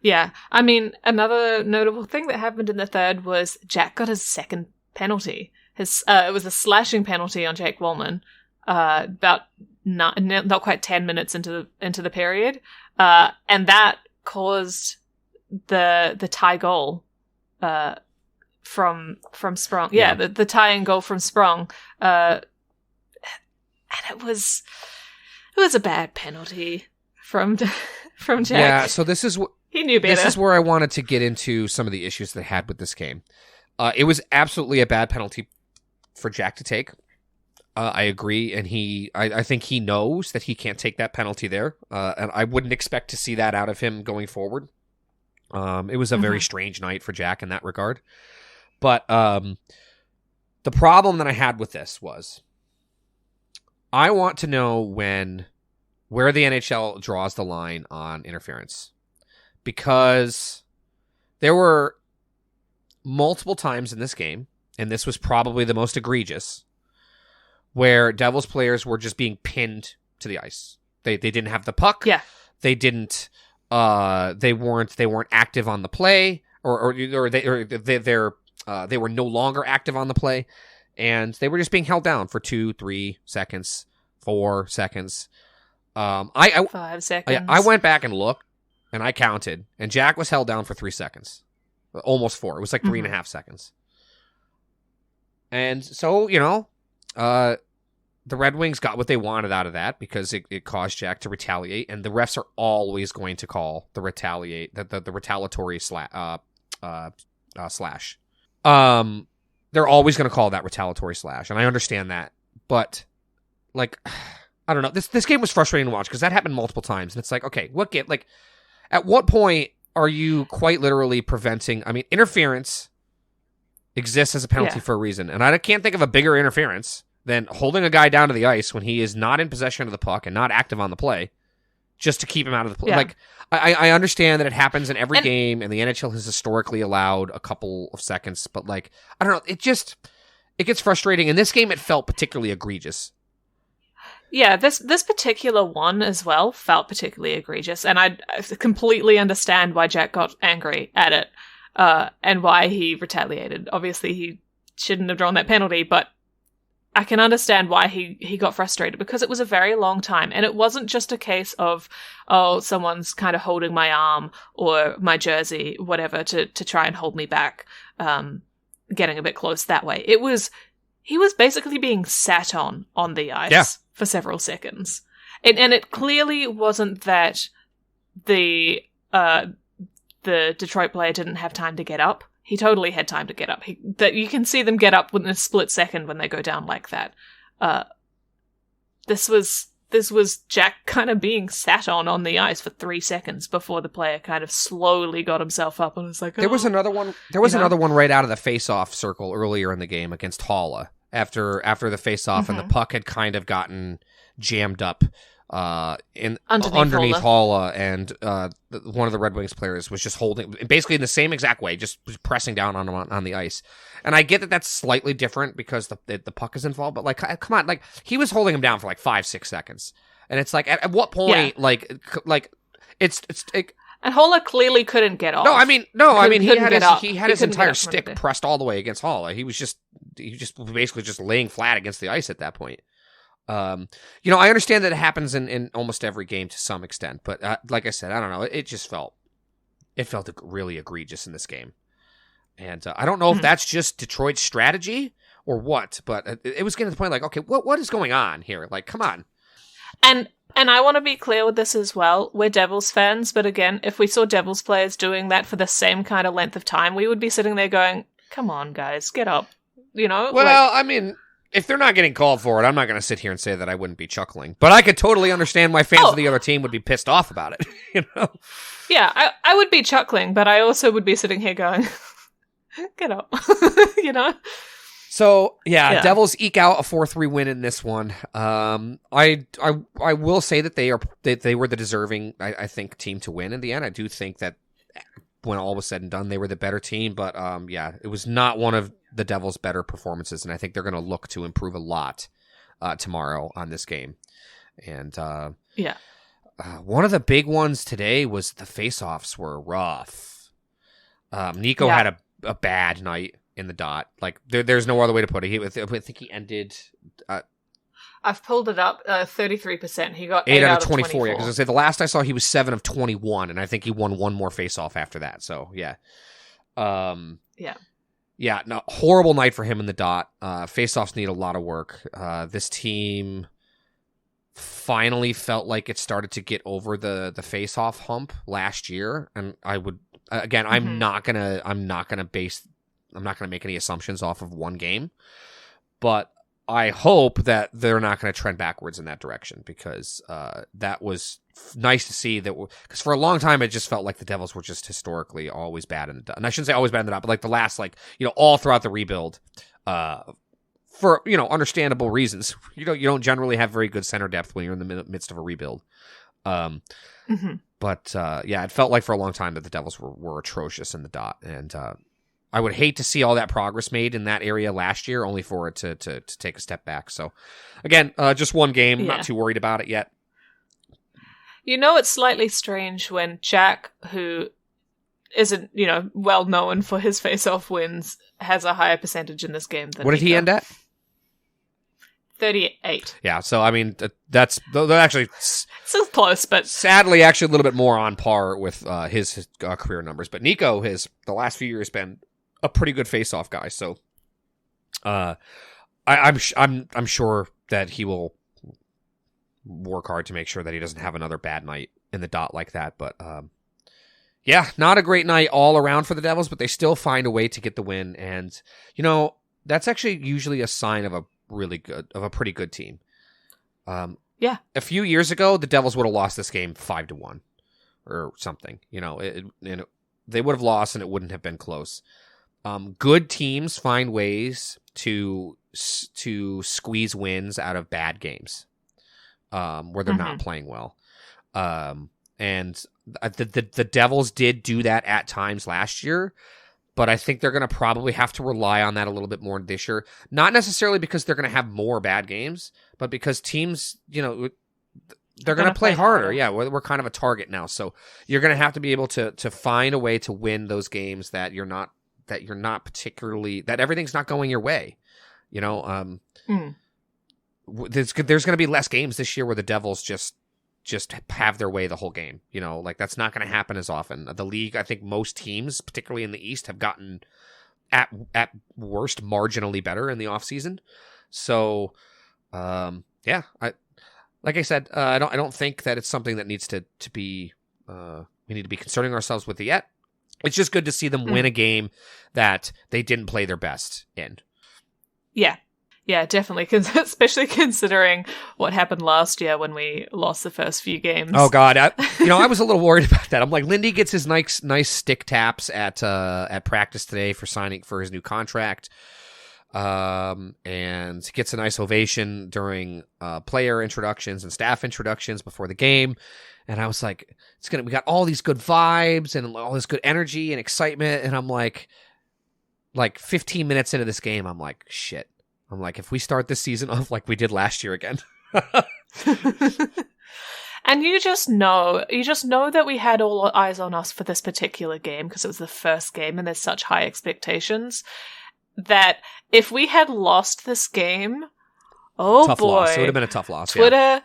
yeah, I mean, another notable thing that happened in the third was Jack got his second penalty. it was a slashing penalty on Jack Woolman, about not quite 10 minutes into the period, and that caused the tie goal from Sprong. Yeah, the tying goal from Sprong, and it was a bad penalty from Jack. Yeah, so this is he knew better. This is where I wanted to get into some of the issues they had with this game. It was absolutely a bad penalty for Jack to take. I agree, and I think he knows that he can't take that penalty there, and I wouldn't expect to see that out of him going forward. It was a very strange night for Jack in that regard. But the problem that I had with this was I want to know where the NHL draws the line on interference, because there were multiple times in this game, and this was probably the most egregious, where Devils players were just being pinned to the ice. They didn't have the puck. Yeah. They didn't. They weren't active on the play, or they were no longer active on the play, and they were just being held down for 2, 3 seconds, 4 seconds. 5 seconds. I went back and looked, and I counted, and Jack was held down for 3 seconds, almost 4. It was like 3.5 seconds. And so, the Red Wings got what they wanted out of that, because it caused Jack to retaliate, and the refs are always going to call the retaliatory slash. They're always going to call that retaliatory slash, and I understand that, but I don't know. This game was frustrating to watch because that happened multiple times, and it's like, okay, at what point are you quite literally preventing? I mean, interference exists as a penalty for a reason, and I can't think of a bigger interference than holding a guy down to the ice when he is not in possession of the puck and not active on the play, just to keep him out of the play. Yeah. I understand that it happens in every game, and the NHL has historically allowed a couple of seconds, but I don't know. It gets frustrating. In this game, it felt particularly egregious. Yeah, this particular one as well felt particularly egregious, and I completely understand why Jack got angry at it, and why he retaliated. Obviously, he shouldn't have drawn that penalty, but I can understand why he got frustrated, because it was a very long time, and it wasn't just a case of, someone's kind of holding my arm or my jersey, whatever, to try and hold me back, getting a bit close that way. He was basically being sat on the ice for several seconds. And it clearly wasn't that the Detroit player didn't have time to get up. He totally had time to get up. That you can see them get up within a split second when they go down like that. This was Jack kind of being sat on the ice for 3 seconds before the player kind of slowly got himself up and was like, There was another one. There was another one right out of the face-off circle earlier in the game against Holla. After the face-off, and the puck had kind of gotten jammed up underneath Holla, and one of the Red Wings players was just holding, basically in the same exact way, just pressing down on him on the ice. And I get that that's slightly different because the puck is involved, but come on, he was holding him down for 5-6 seconds, and it's at what point, it's. And Holla clearly couldn't get off. He had his entire stick pressed all the way against Holla. He was basically just laying flat against the ice at that point. I understand that it happens in almost every game to some extent, but like I said, I don't know. It just felt really egregious in this game, and I don't know if that's just Detroit's strategy or what. But it was getting to the point okay, what is going on here? Come on. And I want to be clear with this as well. We're Devils fans, but again, if we saw Devils players doing that for the same kind of length of time, we would be sitting there going, "Come on, guys, get up." Well, I mean, if they're not getting called for it, I'm not going to sit here and say that I wouldn't be chuckling. But I could totally understand why fans of the other team would be pissed off about it. Yeah, I would be chuckling, but I also would be sitting here going, "Get up," So yeah, Devils eke out a 4-3 win in this one. I will say that they were the deserving, I think, team to win in the end. I do think that when all was said and done, they were the better team. But it was not one of the Devils' better performances, and I think they're going to look to improve a lot tomorrow on this game. And one of the big ones today was the face-offs were rough. Nico had a bad night in the dot. Like there's no other way to put it. I think he ended. I've pulled it up. 33%. He got 8 out of 24. Yeah, because I say the last I saw, he was 7 of 21, and I think he won one more face-off after that. So yeah, yeah. No, horrible night for him in the dot. Face-offs need a lot of work. This team finally felt like it started to get over the face-off hump last year, and I would again. I'm not gonna make any assumptions off of one game, but I hope that they're not going to trend backwards in that direction, because that was nice to see that. Because for a long time, it just felt like the Devils were just historically always bad in the dot. And I shouldn't say always bad in the dot, but like the last, all throughout the rebuild, for understandable reasons. You don't generally have very good center depth when you're in the midst of a rebuild. But it felt like for a long time that the Devils were atrocious in the dot, and I would hate to see all that progress made in that area last year, only for it to take a step back. So, again, just one game. Not too worried about it yet. It's slightly strange when Jack, who isn't, well known for his face-off wins, has a higher percentage in this game than What did he end at? 38. Yeah, so, I mean, they're actually... Still close, but... Sadly, actually a little bit more on par with his career numbers. But Nico has, the last few years, been a pretty good face-off guy, so I'm sure that he will work hard to make sure that he doesn't have another bad night in the dot like that. But not a great night all around for the Devils, but they still find a way to get the win, and that's actually usually a sign of a pretty good team. A few years ago, the Devils would have lost this game 5-1 or something. They would have lost, and it wouldn't have been close. Good teams find ways to squeeze wins out of bad games, where they're not playing well. And the Devils did do that at times last year, but I think they're going to probably have to rely on that a little bit more this year. Not necessarily because they're going to have more bad games, but because teams, they're going to play harder. Yeah, we're kind of a target now, so you're going to have to be able to find a way to win those games that you're not particularly, that everything's not going your way. There's going to be less games this year where the Devils just have their way the whole game. That's not going to happen as often. The league, I think most teams, particularly in the East, have gotten at worst marginally better in the offseason. So, like I said, I don't think that it's something that needs to be we need to be concerning ourselves with it yet. It's just good to see them win a game that they didn't play their best in. Yeah, definitely. Especially considering what happened last year when we lost the first few games. Oh God, I was a little worried about that. I'm like, Lindy gets his nice stick taps at practice today for signing for his new contract, and gets a nice ovation during player introductions and staff introductions before the game. And I was like, we got all these good vibes and all this good energy and excitement. And I'm like 15 minutes into this game, I'm like, shit. I'm like, if we start this season off like we did last year again. And you just know that we had all eyes on us for this particular game because it was the first game and there's such high expectations that if we had lost this game, tough boy. Loss. It would have been a tough loss. Twitter,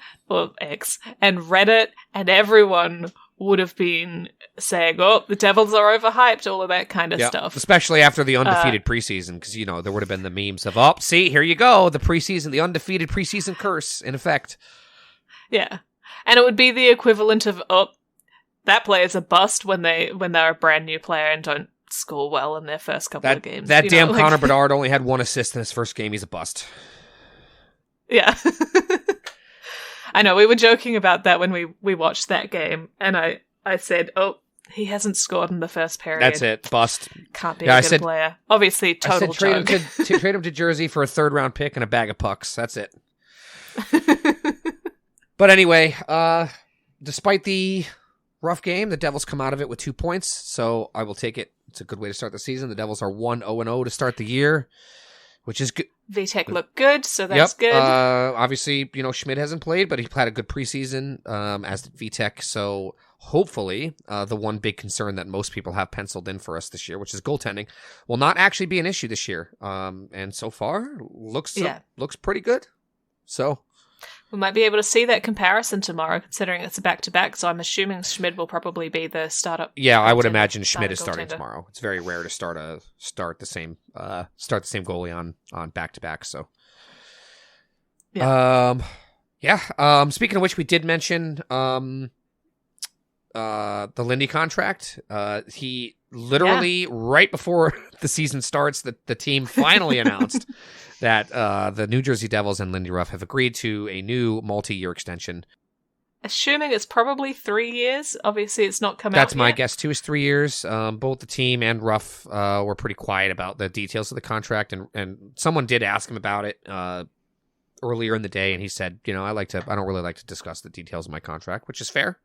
X, and Reddit, and everyone would have been saying, the Devils are overhyped, all of that kind of stuff. Especially after the undefeated preseason, because, there would have been the memes of, see, here you go, the undefeated preseason curse in effect. Yeah. And it would be the equivalent of, that player's a bust when they're a brand new player and don't score well in their first couple of games. That damn Connor Bedard only had 1 assist in his first game. He's a bust. Yeah. I know, we were joking about that when we watched that game, and I said, he hasn't scored in the first period. That's it. Bust. Can't be a good player. Obviously, total joke. Trade him to Jersey for a 3rd-round pick and a bag of pucks. That's it. But anyway, despite the rough game, the Devils come out of it with 2 points, so I will take it. It's a good way to start the season. The Devils are 1-0-0 to start the year, which is good. VTech looked good, so that's Yep. good. Obviously, Schmidt hasn't played, but he had a good preseason, as did VTech. So hopefully, the one big concern that most people have penciled in for us this year, which is goaltending, will not actually be an issue this year. And so far, looks pretty good. So we might be able to see that comparison tomorrow, considering it's a back-to-back. So I'm assuming Schmidt will probably be the startup. Yeah, I would imagine Schmidt is starting tomorrow. It's very rare to start the same goalie on back-to-back. So, yeah. Speaking of which, we did mention the Lindy contract. He literally right before the season starts, the team finally announced that the New Jersey Devils and Lindy Ruff have agreed to a new multi-year extension. Assuming it's probably 3 years. Obviously, it's not come out yet. That's my guess, too, is 3 years. Both the team and Ruff were pretty quiet about the details of the contract, and someone did ask him about it earlier in the day, and he said, I don't really like to discuss the details of my contract, which is fair.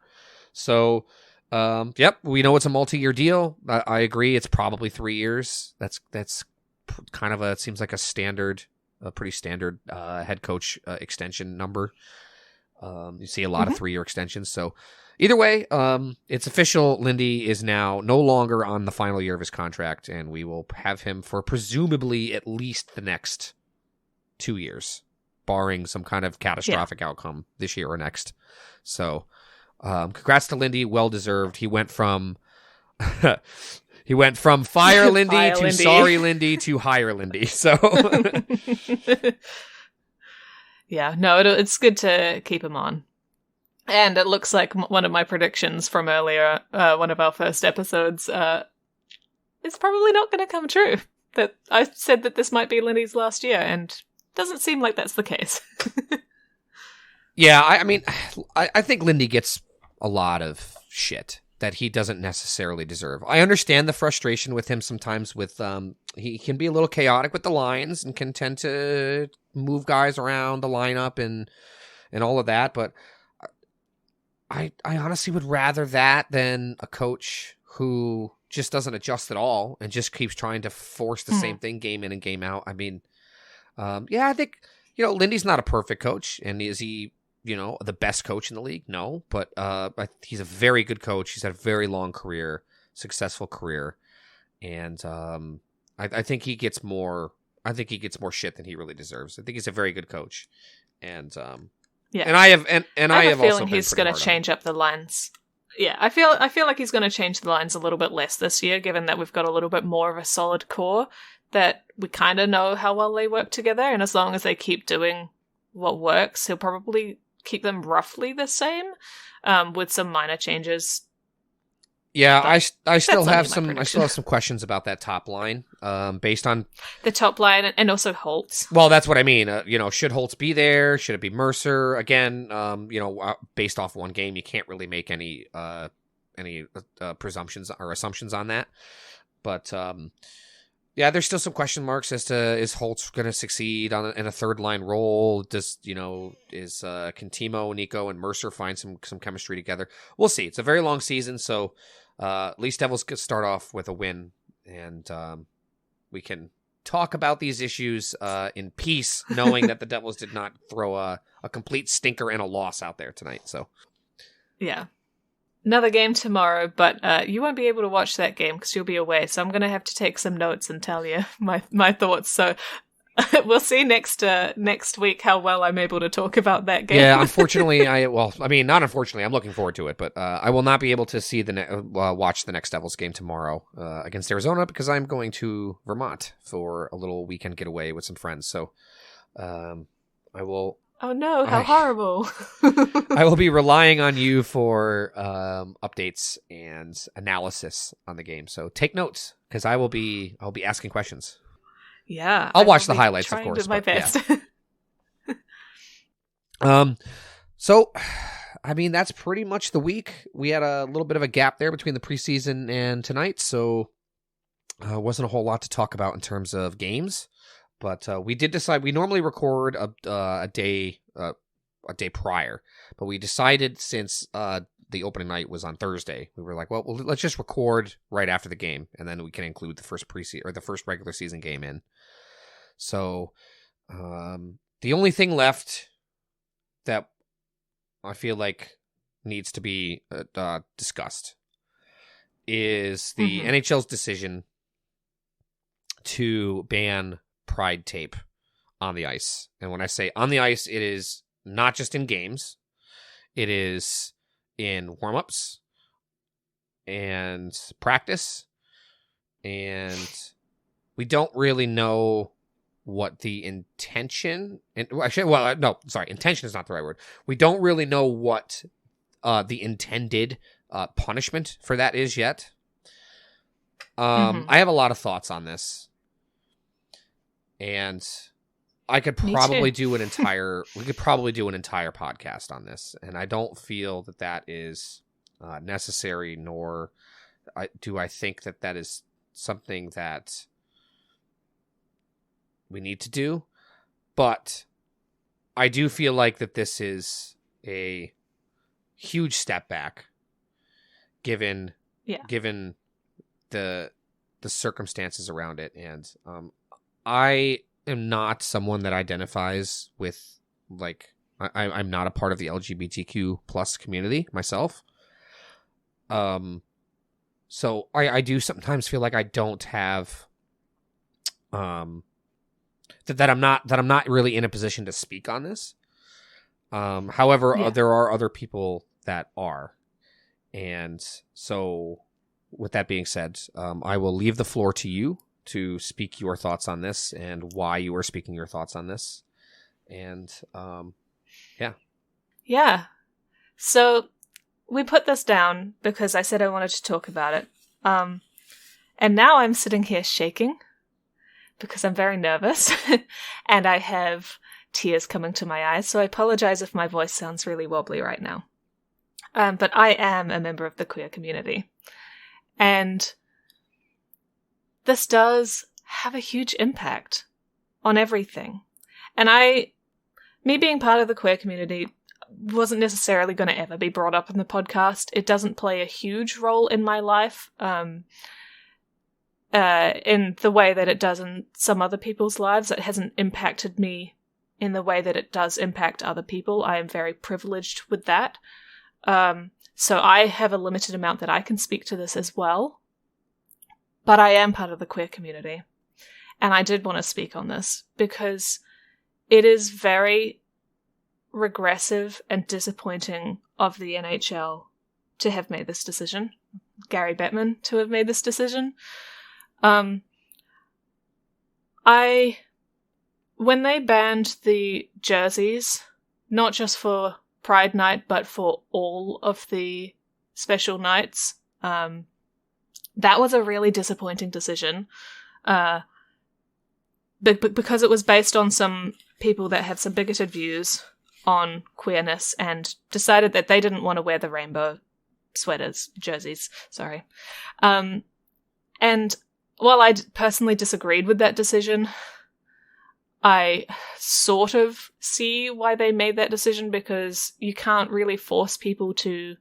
So, we know it's a multi-year deal. I agree. It's probably 3 years. That's kind of it seems like a pretty standard head coach extension number. You see a lot of 3-year extensions. So either way, it's official. Lindy is now no longer on the final year of his contract, and we will have him for presumably at least the next 2 years, barring some kind of catastrophic outcome this year or next. So congrats to Lindy. Well deserved. He went from fire Lindy to Lindy. Sorry Lindy to hire Lindy. So yeah, no, it's good to keep him on. And it looks like one of my predictions from earlier, one of our first episodes, is probably not going to come true. That I said that this might be Lindy's last year, and doesn't seem like that's the case. Yeah, I think Lindy gets a lot of shit that he doesn't necessarily deserve. I understand the frustration with him sometimes with he can be a little chaotic with the lines and can tend to move guys around the lineup and all of that, but I honestly would rather that than a coach who just doesn't adjust at all and just keeps trying to force the same thing game in and game out. I mean, I think, Lindy's not a perfect coach, and is he the best coach in the league? No, but he's a very good coach. He's had a very long career, successful career, and I think he gets more. I think he gets more shit than he really deserves. I think he's a very good coach, and and I have a feeling he's going to change up the lines. Yeah, I feel like he's going to change the lines a little bit less this year, given that we've got a little bit more of a solid core that we kind of know how well they work together, and as long as they keep doing what works, he'll probably keep them roughly the same, with some minor changes. Yeah, I still have some questions about that top line, based on the top line and also Holtz. Well, that's what I mean. Should Holtz be there? Should it be Mercer again? Based off one game, you can't really make any presumptions or assumptions on that. But there's still some question marks as to, is Holtz going to succeed in a third line role? Can Timo, Nico, and Mercer find some chemistry together? We'll see. It's a very long season, so at least Devils could start off with a win, and we can talk about these issues in peace, knowing that the Devils did not throw a complete stinker and a loss out there tonight. So, yeah. Another game tomorrow, but you won't be able to watch that game because you'll be away. So I'm going to have to take some notes and tell you my thoughts. So we'll see next week how well I'm able to talk about that game. Yeah, unfortunately, not unfortunately, I'm looking forward to it, but I will not be able to see watch the next Devils game tomorrow against Arizona because I'm going to Vermont for a little weekend getaway with some friends. So I will. Oh no, how horrible. I will be relying on you for updates and analysis on the game. So take notes, because I'll be asking questions. Yeah. I'll watch the highlights, of course. To do my best. Yeah. So, that's pretty much the week. We had a little bit of a gap there between the preseason and tonight, so wasn't a whole lot to talk about in terms of games. But we did decide, we normally record a day prior, but we decided since the opening night was on Thursday, we were like, well, let's just record right after the game, and then we can include the first regular season game in. So The only thing left that I feel like needs to be discussed is the NHL's decision to ban Pride tape on the ice. And when I say on the ice, it is not just in games. It is in warm-ups and practice. And we don't really know what the intention... intention is not the right word. We don't really know what the intended punishment for that is yet. I have a lot of thoughts on this. And I could probably do an entire podcast on this, and I don't feel that is necessary, nor do I think that is something that we need to do. But I do feel like that this is a huge step back, given the circumstances around it, and I am not someone that identifies with, like, I'm not a part of the LGBTQ plus community myself. So I do sometimes feel like I don't have, that I'm not really in a position to speak on this. However, there are other people that are. And so with that being said, I will leave the floor to you to speak your thoughts on this and why you are speaking your thoughts on this. And, Yeah. So we put this down because I said I wanted to talk about it. And now I'm sitting here shaking because I'm very nervous and I have tears coming to my eyes. So I apologize if my voice sounds really wobbly right now. But I am a member of the queer community. And this does have a huge impact on everything. And me being part of the queer community wasn't necessarily going to ever be brought up in the podcast. It doesn't play a huge role in my life, in the way that it does in some other people's lives. It hasn't impacted me in the way that it does impact other people. I am very privileged with that. So I have a limited amount that I can speak to this as well. But I am part of the queer community. And I did want to speak on this because it is very regressive and disappointing of the NHL to have made this decision. Gary Bettman to have made this decision. When they banned the jerseys, not just for Pride Night, but for all of the special nights, that was a really disappointing decision. Because it was based on some people that had some bigoted views on queerness and decided that they didn't want to wear the rainbow jerseys. And while I personally disagreed with that decision, I sort of see why they made that decision, because you can't really force people to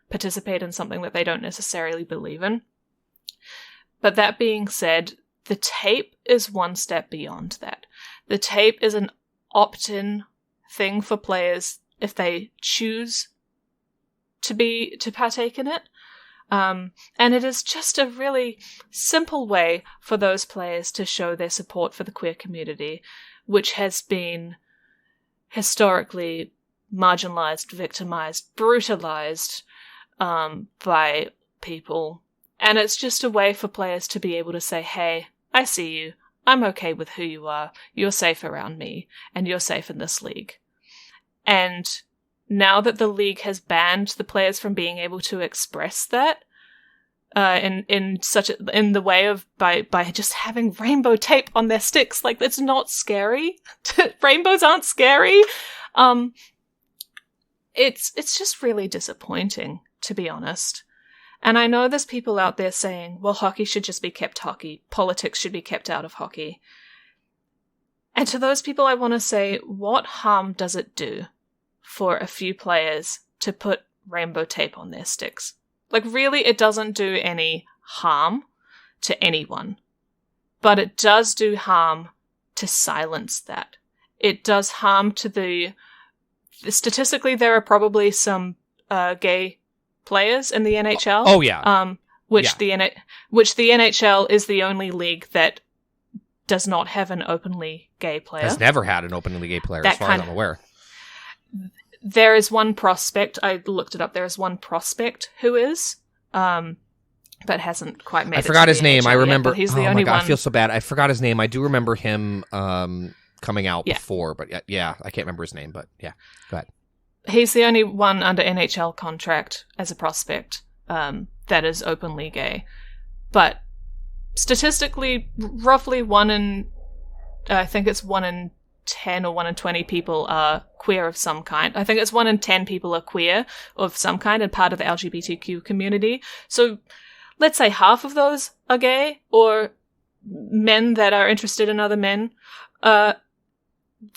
participate in something that they don't necessarily believe in. But that being said, the tape is one step beyond that. The tape is an opt-in thing for players if they choose to partake in it. And it is just a really simple way for those players to show their support for the queer community, which has been historically marginalized, victimized, brutalized by people. And it's just a way for players to be able to say, hey, I see you. I'm okay with who you are. You're safe around me, and you're safe in this league. And now that the league has banned the players from being able to express that, in the way of by just having rainbow tape on their sticks, like, it's not scary. Rainbows aren't scary. It's just really disappointing, to be honest. And I know there's people out there saying, well, hockey should just be kept hockey. Politics should be kept out of hockey. And to those people, I want to say, what harm does it do for a few players to put rainbow tape on their sticks? Like, really, it doesn't do any harm to anyone. But it does do harm to silence that. it does harm to the... Statistically, there are probably some gay players in the NHL. Oh yeah. Which the NHL is the only league that does not have an openly gay player. Has never had an openly gay player, as far as I'm aware. There is one prospect, I looked it up, there is one prospect who is, but hasn't quite made it. I forgot his name. I remember. Yet, he's the only one. I feel so bad. I forgot his name. I do remember him coming out before, but yeah, I can't remember his name, but yeah, go ahead. He's the only one under NHL contract as a prospect that is openly gay. But statistically, roughly 1 in 10 or 1 in 20 people are queer of some kind. I think it's 1 in 10 people are queer of some kind and part of the LGBTQ community. So let's say half of those are gay or men that are interested in other men.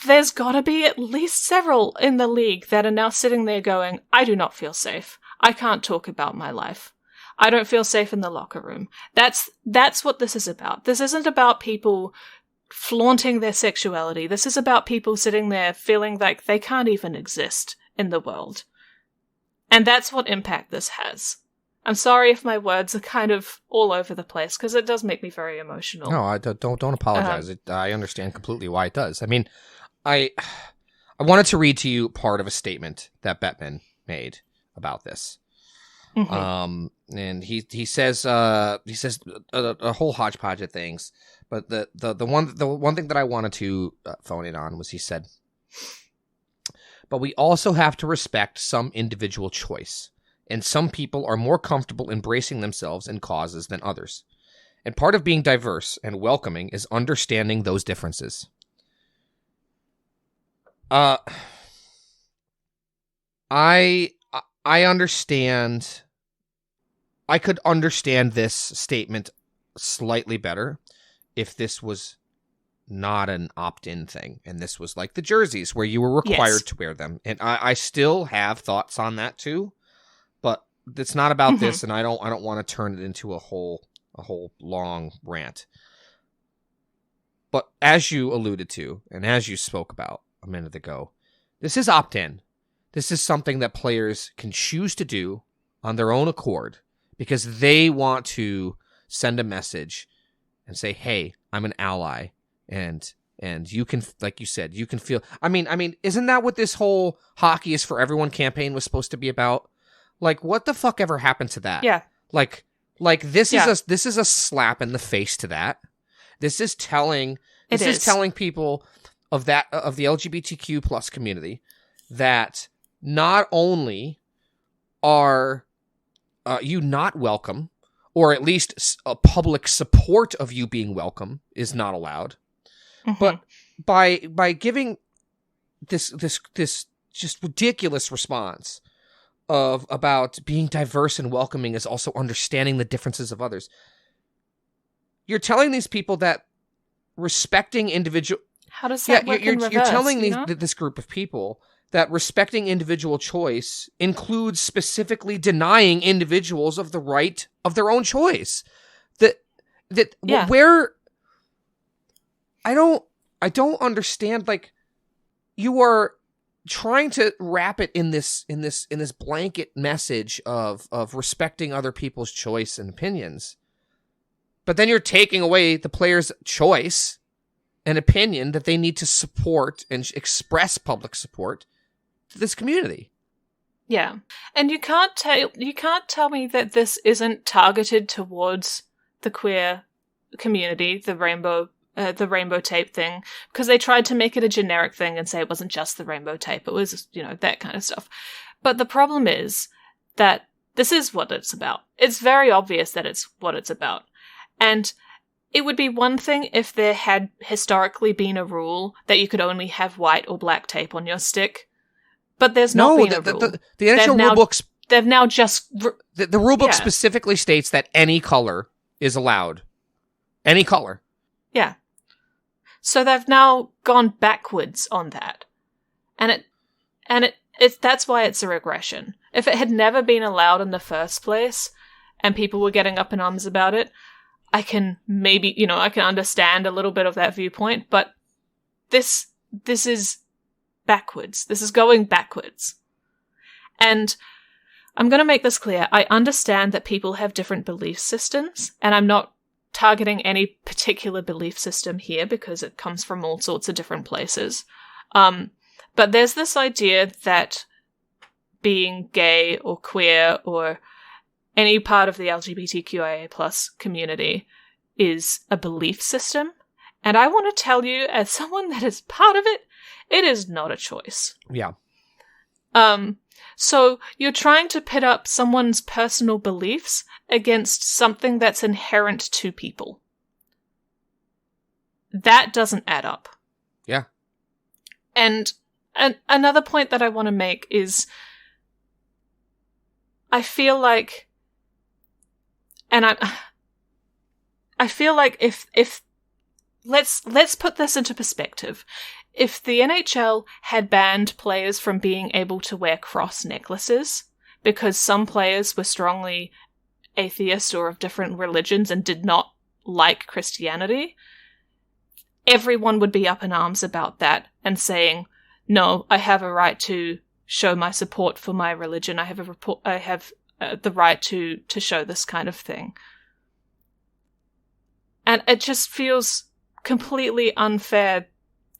There's gotta be at least several in the league that are now sitting there going, I do not feel safe. I can't talk about my life. I don't feel safe in the locker room. That's what this is about. This isn't about people flaunting their sexuality. This is about people sitting there feeling like they can't even exist in the world. And that's what impact this has. I'm sorry if my words are kind of all over the place, because it does make me very emotional. No, I don't apologize. I understand completely why it does. I mean, I wanted to read to you part of a statement that Bettman made about this. Mm-hmm. And he says a whole hodgepodge of things, but the one thing that I wanted to phone in on was he said, but we also have to respect some individual choice, and some people are more comfortable embracing themselves in causes than others. And part of being diverse and welcoming is understanding those differences. I understand. I could understand this statement slightly better if this was not an opt-in thing, and this was like the jerseys where you were required to wear them. And I still have thoughts on that too, but it's not about this, and I don't want to turn it into a whole long rant. But as you alluded to, and as you spoke about a minute ago, this is opt-in. This is something that players can choose to do on their own accord because they want to send a message and say, hey, I'm an ally. And you can, like you said, you can feel, I mean, isn't that what this whole Hockey is for Everyone campaign was supposed to be about? Like, what the fuck ever happened to that? Yeah. Like this is a slap in the face to that. This is telling people of the LGBTQ plus community that not only are you not welcome, or at least a public support of you being welcome is not allowed, but by giving this just ridiculous response about being diverse and welcoming is also understanding the differences of others. You're telling these people that respecting individual. How does that work in reverse? You're telling this group of people that respecting individual choice includes specifically denying individuals of the right of their own choice. Where I don't understand. Like, you are trying to wrap it in this blanket message of respecting other people's choice and opinions, but then you're taking away the player's choice and opinion that they need to support and express public support to this community. Yeah, and you can't tell me that this isn't targeted towards the queer community, the rainbow tape thing, because they tried to make it a generic thing and say it wasn't just the rainbow tape, it was, that kind of stuff. But the problem is that this is what it's about. It's very obvious that it's what it's about. And it would be one thing if there had historically been a rule that you could only have white or black tape on your stick. But there's not been a rule. The NHL rulebook. They've now just the rulebook specifically states that any color is allowed. Any color. Yeah. So they've now gone backwards on that, and that's why it's a regression. If it had never been allowed in the first place, and people were getting up in arms about it, I can maybe I can understand a little bit of that viewpoint. But this this is backwards. This is going backwards. And I'm going to make this clear. I understand that people have different belief systems, and I'm not targeting any particular belief system here because it comes from all sorts of different places. But there's this idea that being gay or queer or any part of the LGBTQIA plus community is a belief system. And I want to tell you, as someone that is part of it, it is not a choice. Yeah. So you're trying to pit up someone's personal beliefs against something that's inherent to people. That doesn't add up. Yeah. And another point that I want to make is I feel like if let's put this into perspective. If the NHL had banned players from being able to wear cross necklaces because some players were strongly atheist or of different religions and did not like Christianity, everyone would be up in arms about that and saying, no, I have a right to show my support for my religion. I have the right to show this kind of thing. And it just feels completely unfair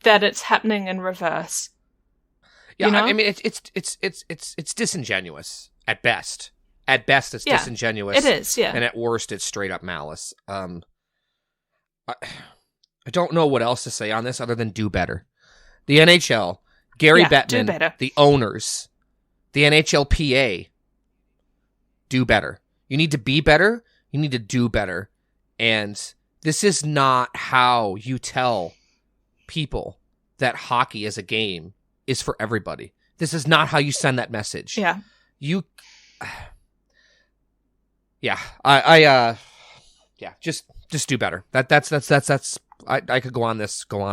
that it's happening in reverse. Yeah, you know? I mean it's disingenuous at best. At best, it's disingenuous. It is, yeah. And at worst, it's straight up malice. I don't know what else to say on this other than do better. The NHL, Gary Bettman, the owners, the NHLPA, do better. You need to be better. You need to do better. And this is not how you tell people that hockey as a game is for everybody. This is not how you send that message. Yeah. Just do better. That's I could go on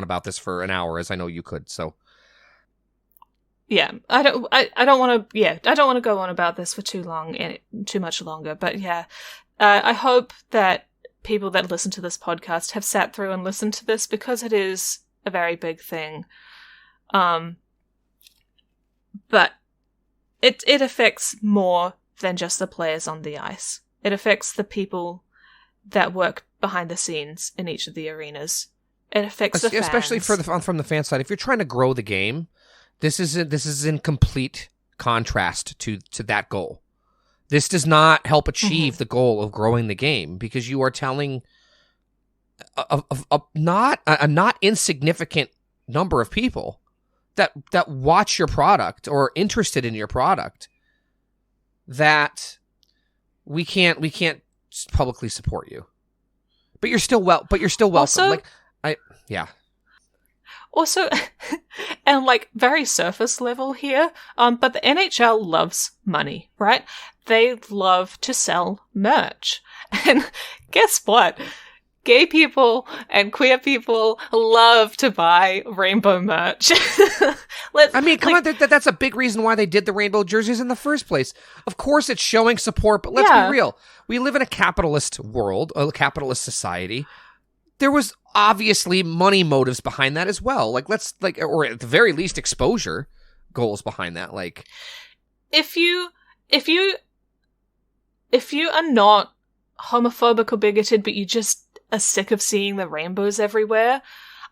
about this for an hour, as I know you could. So yeah, I don't want to go on about this for too much longer. But yeah, I hope that people that listen to this podcast have sat through and listened to this because it is a very big thing. But it affects more than just the players on the ice. It affects the people that work behind the scenes in each of the arenas. It affects the fans. Especially from the fan side. If you're trying to grow the game, this is in complete contrast to that goal. This does not help achieve the goal of growing the game because you are telling a not insignificant number of people that watch your product or are interested in your product that we can't publicly support you. But you're still welcome. Also, Also, and very surface level here, but the NHL loves money, right? They love to sell merch. And guess what? Gay people and queer people love to buy rainbow merch. Come on, that's a big reason why they did the rainbow jerseys in the first place. Of course, it's showing support, but let's be real. We live in a capitalist world, a capitalist society. There was obviously money motives behind that as well. Or at the very least, exposure goals behind that. If you are not homophobic or bigoted, but you just are sick of seeing the rainbows everywhere,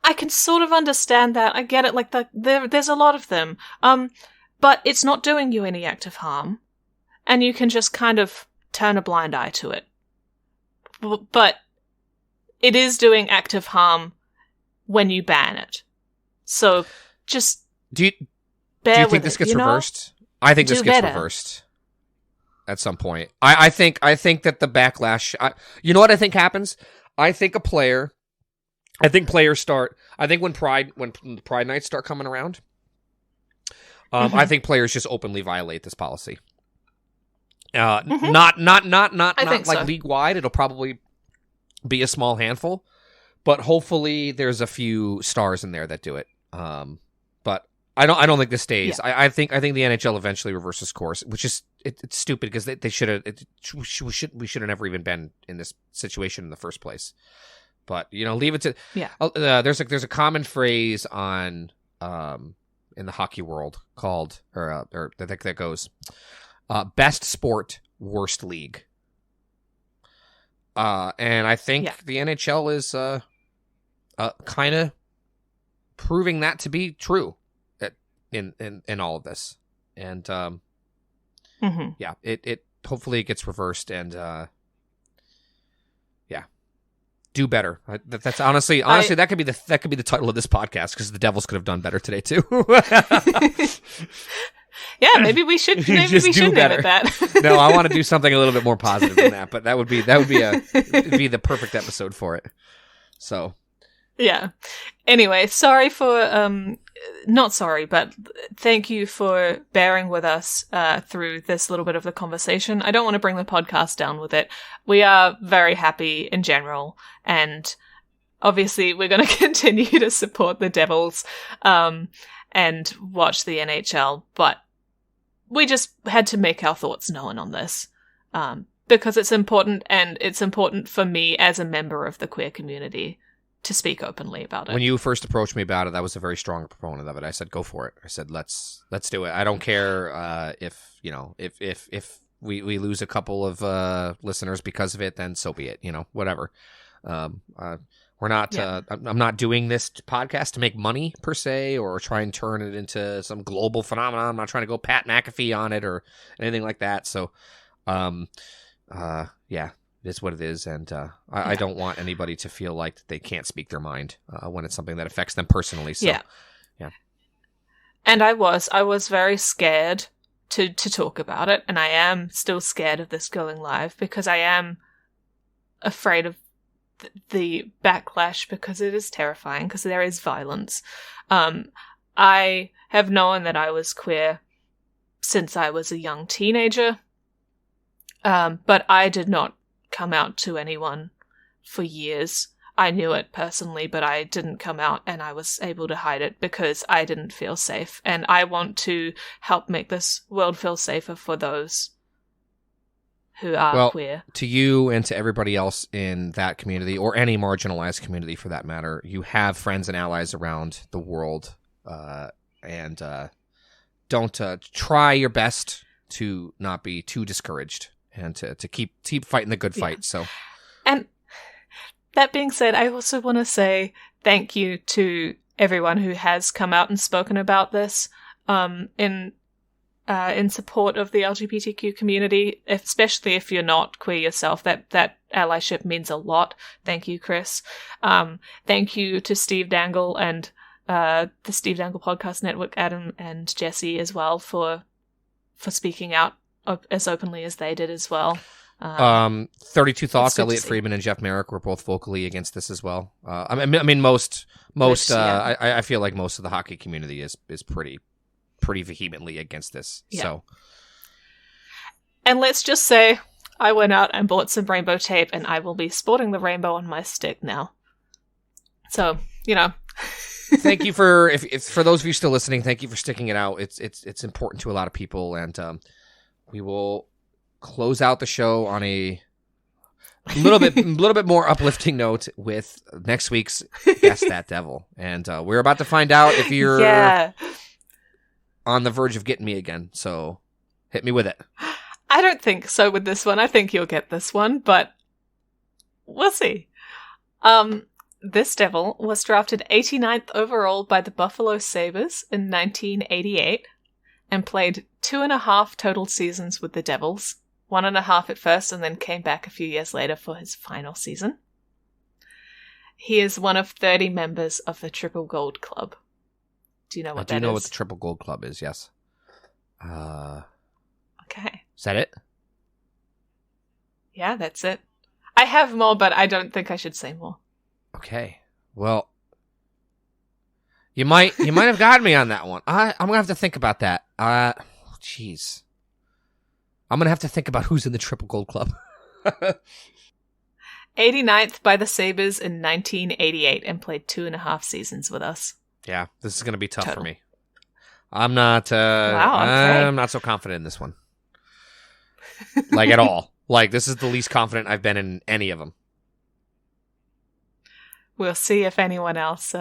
I can sort of understand that. I get it. There's a lot of them. But it's not doing you any active harm, and you can just kind of turn a blind eye to it. But it is doing active harm when you ban it. So just do you think this gets reversed? I think this gets reversed at some point. I think that the backlash. You know what I think happens? I think players start. I think when Pride nights start coming around, I think players just openly violate this policy. Not league wide. It'll probably be a small handful, but hopefully there's a few stars in there that do it. But I don't think this stays. Yeah. I think the NHL eventually reverses course, which is it's stupid because they should have. We should have never even been in this situation in the first place. But leave it to yeah. There's a common phrase on in the hockey world called, or that goes, best sport, worst league. And I think the NHL is kind of proving that to be true in all of this. And it hopefully it gets reversed and do better. That's honestly that could be the title of this podcast, because the Devils could have done better today too. Yeah, maybe we should name it that. No, I want to do something a little bit more positive than that, but that would be it'd be the perfect episode for it. So, yeah. Anyway, sorry for not sorry, but thank you for bearing with us through this little bit of the conversation. I don't want to bring the podcast down with it. We are very happy in general, and obviously we're going to continue to support the Devils and watch the NHL, but we just had to make our thoughts known on this because it's important, and it's important for me as a member of the queer community to speak openly about it. When you first approached me about it, I was a very strong proponent of it. I said, "Go for it." I said, "Let's do it." I don't care if we lose a couple of listeners because of it, then so be it. Whatever. We're not. Yeah. I'm not doing this podcast to make money per se, or try and turn it into some global phenomenon. I'm not trying to go Pat McAfee on it or anything like that. So, yeah. It's what it is, and I don't want anybody to feel like they can't speak their mind when it's something that affects them personally. So, yeah. And I was very scared to talk about it, and I am still scared of this going live because I am afraid of the backlash, because it is terrifying, because there is violence. I have known that I was queer since I was a young teenager, but I did not come out to anyone for years. I knew it personally, but I didn't come out, and I was able to hide it because I didn't feel safe. And I want to help make this world feel safer for those who are queer. To you and to everybody else in that community, or any marginalized community for that matter, you have friends and allies around the world, and don't try your best to not be too discouraged, and to keep fighting the good fight. So, and that being said, I also want to say thank you to everyone who has come out and spoken about this in support of the LGBTQ community, especially if you're not queer yourself. That allyship means a lot. Thank you, Chris. Thank you to Steve Dangle and the Steve Dangle Podcast Network, Adam and Jesse as well, for speaking out as openly as they did as well. 32 Thoughts, Elliot Friedman and Jeff Merrick were both vocally against this as well. I mean, I feel like most of the hockey community is pretty vehemently against this. Yeah. So, and let's just say I went out and bought some rainbow tape, and I will be sporting the rainbow on my stick now. So, thank you for those of you still listening. Thank you for sticking it out. It's important to a lot of people, and we will close out the show on a little bit more uplifting note with next week's Guess That Devil. And we're about to find out if you're on the verge of getting me again. So hit me with it. I don't think so with this one. I think you'll get this one, but we'll see. This Devil was drafted 89th overall by the Buffalo Sabres in 1988 and played 2.5 total seasons with the Devils. 1.5 at first, and then came back a few years later for his final season. He is one of 30 members of the Triple Gold Club. Do you know what that is? I do know what the Triple Gold Club is, yes. Okay. Is that it? Yeah, that's it. I have more, but I don't think I should say more. Okay. Well, you might have gotten me on that one. I'm going to have to think about that. Jeez. I'm going to have to think about who's in the Triple Gold Club. 89th by the Sabres in 1988 and played 2.5 seasons with us. Yeah, this is going to be tough for me. I'm not I'm not so confident in this one. Like at all. Like this is the least confident I've been in any of them. We'll see if anyone else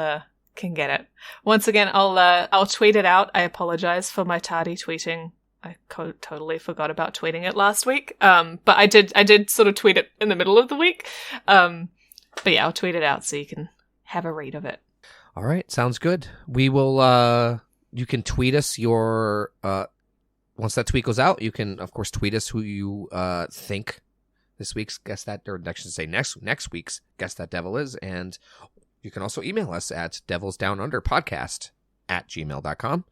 can get it. Once again, I'll tweet it out. I apologize for my tardy tweeting. I totally forgot about tweeting it last week. But I did sort of tweet it in the middle of the week. But yeah, I'll tweet it out so you can have a read of it. All right, sounds good. We will. You can tweet us your. Once that tweet goes out, you can of course tweet us who you think this week's Guess That, or next week's Guess That Devil is, and you can also email us at devilsdownunderpodcast@gmail.com.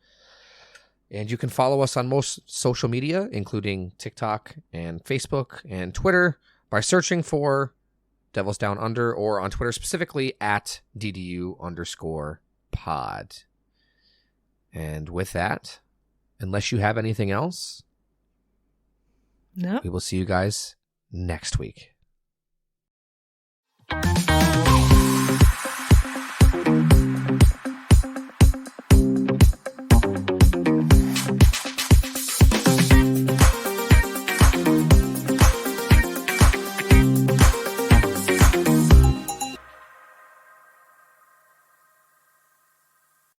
And you can follow us on most social media, including TikTok and Facebook and Twitter, by searching for Devils Down Under, or on Twitter specifically at DDU_pod. And with that, unless you have anything else, no, we will see you guys next week.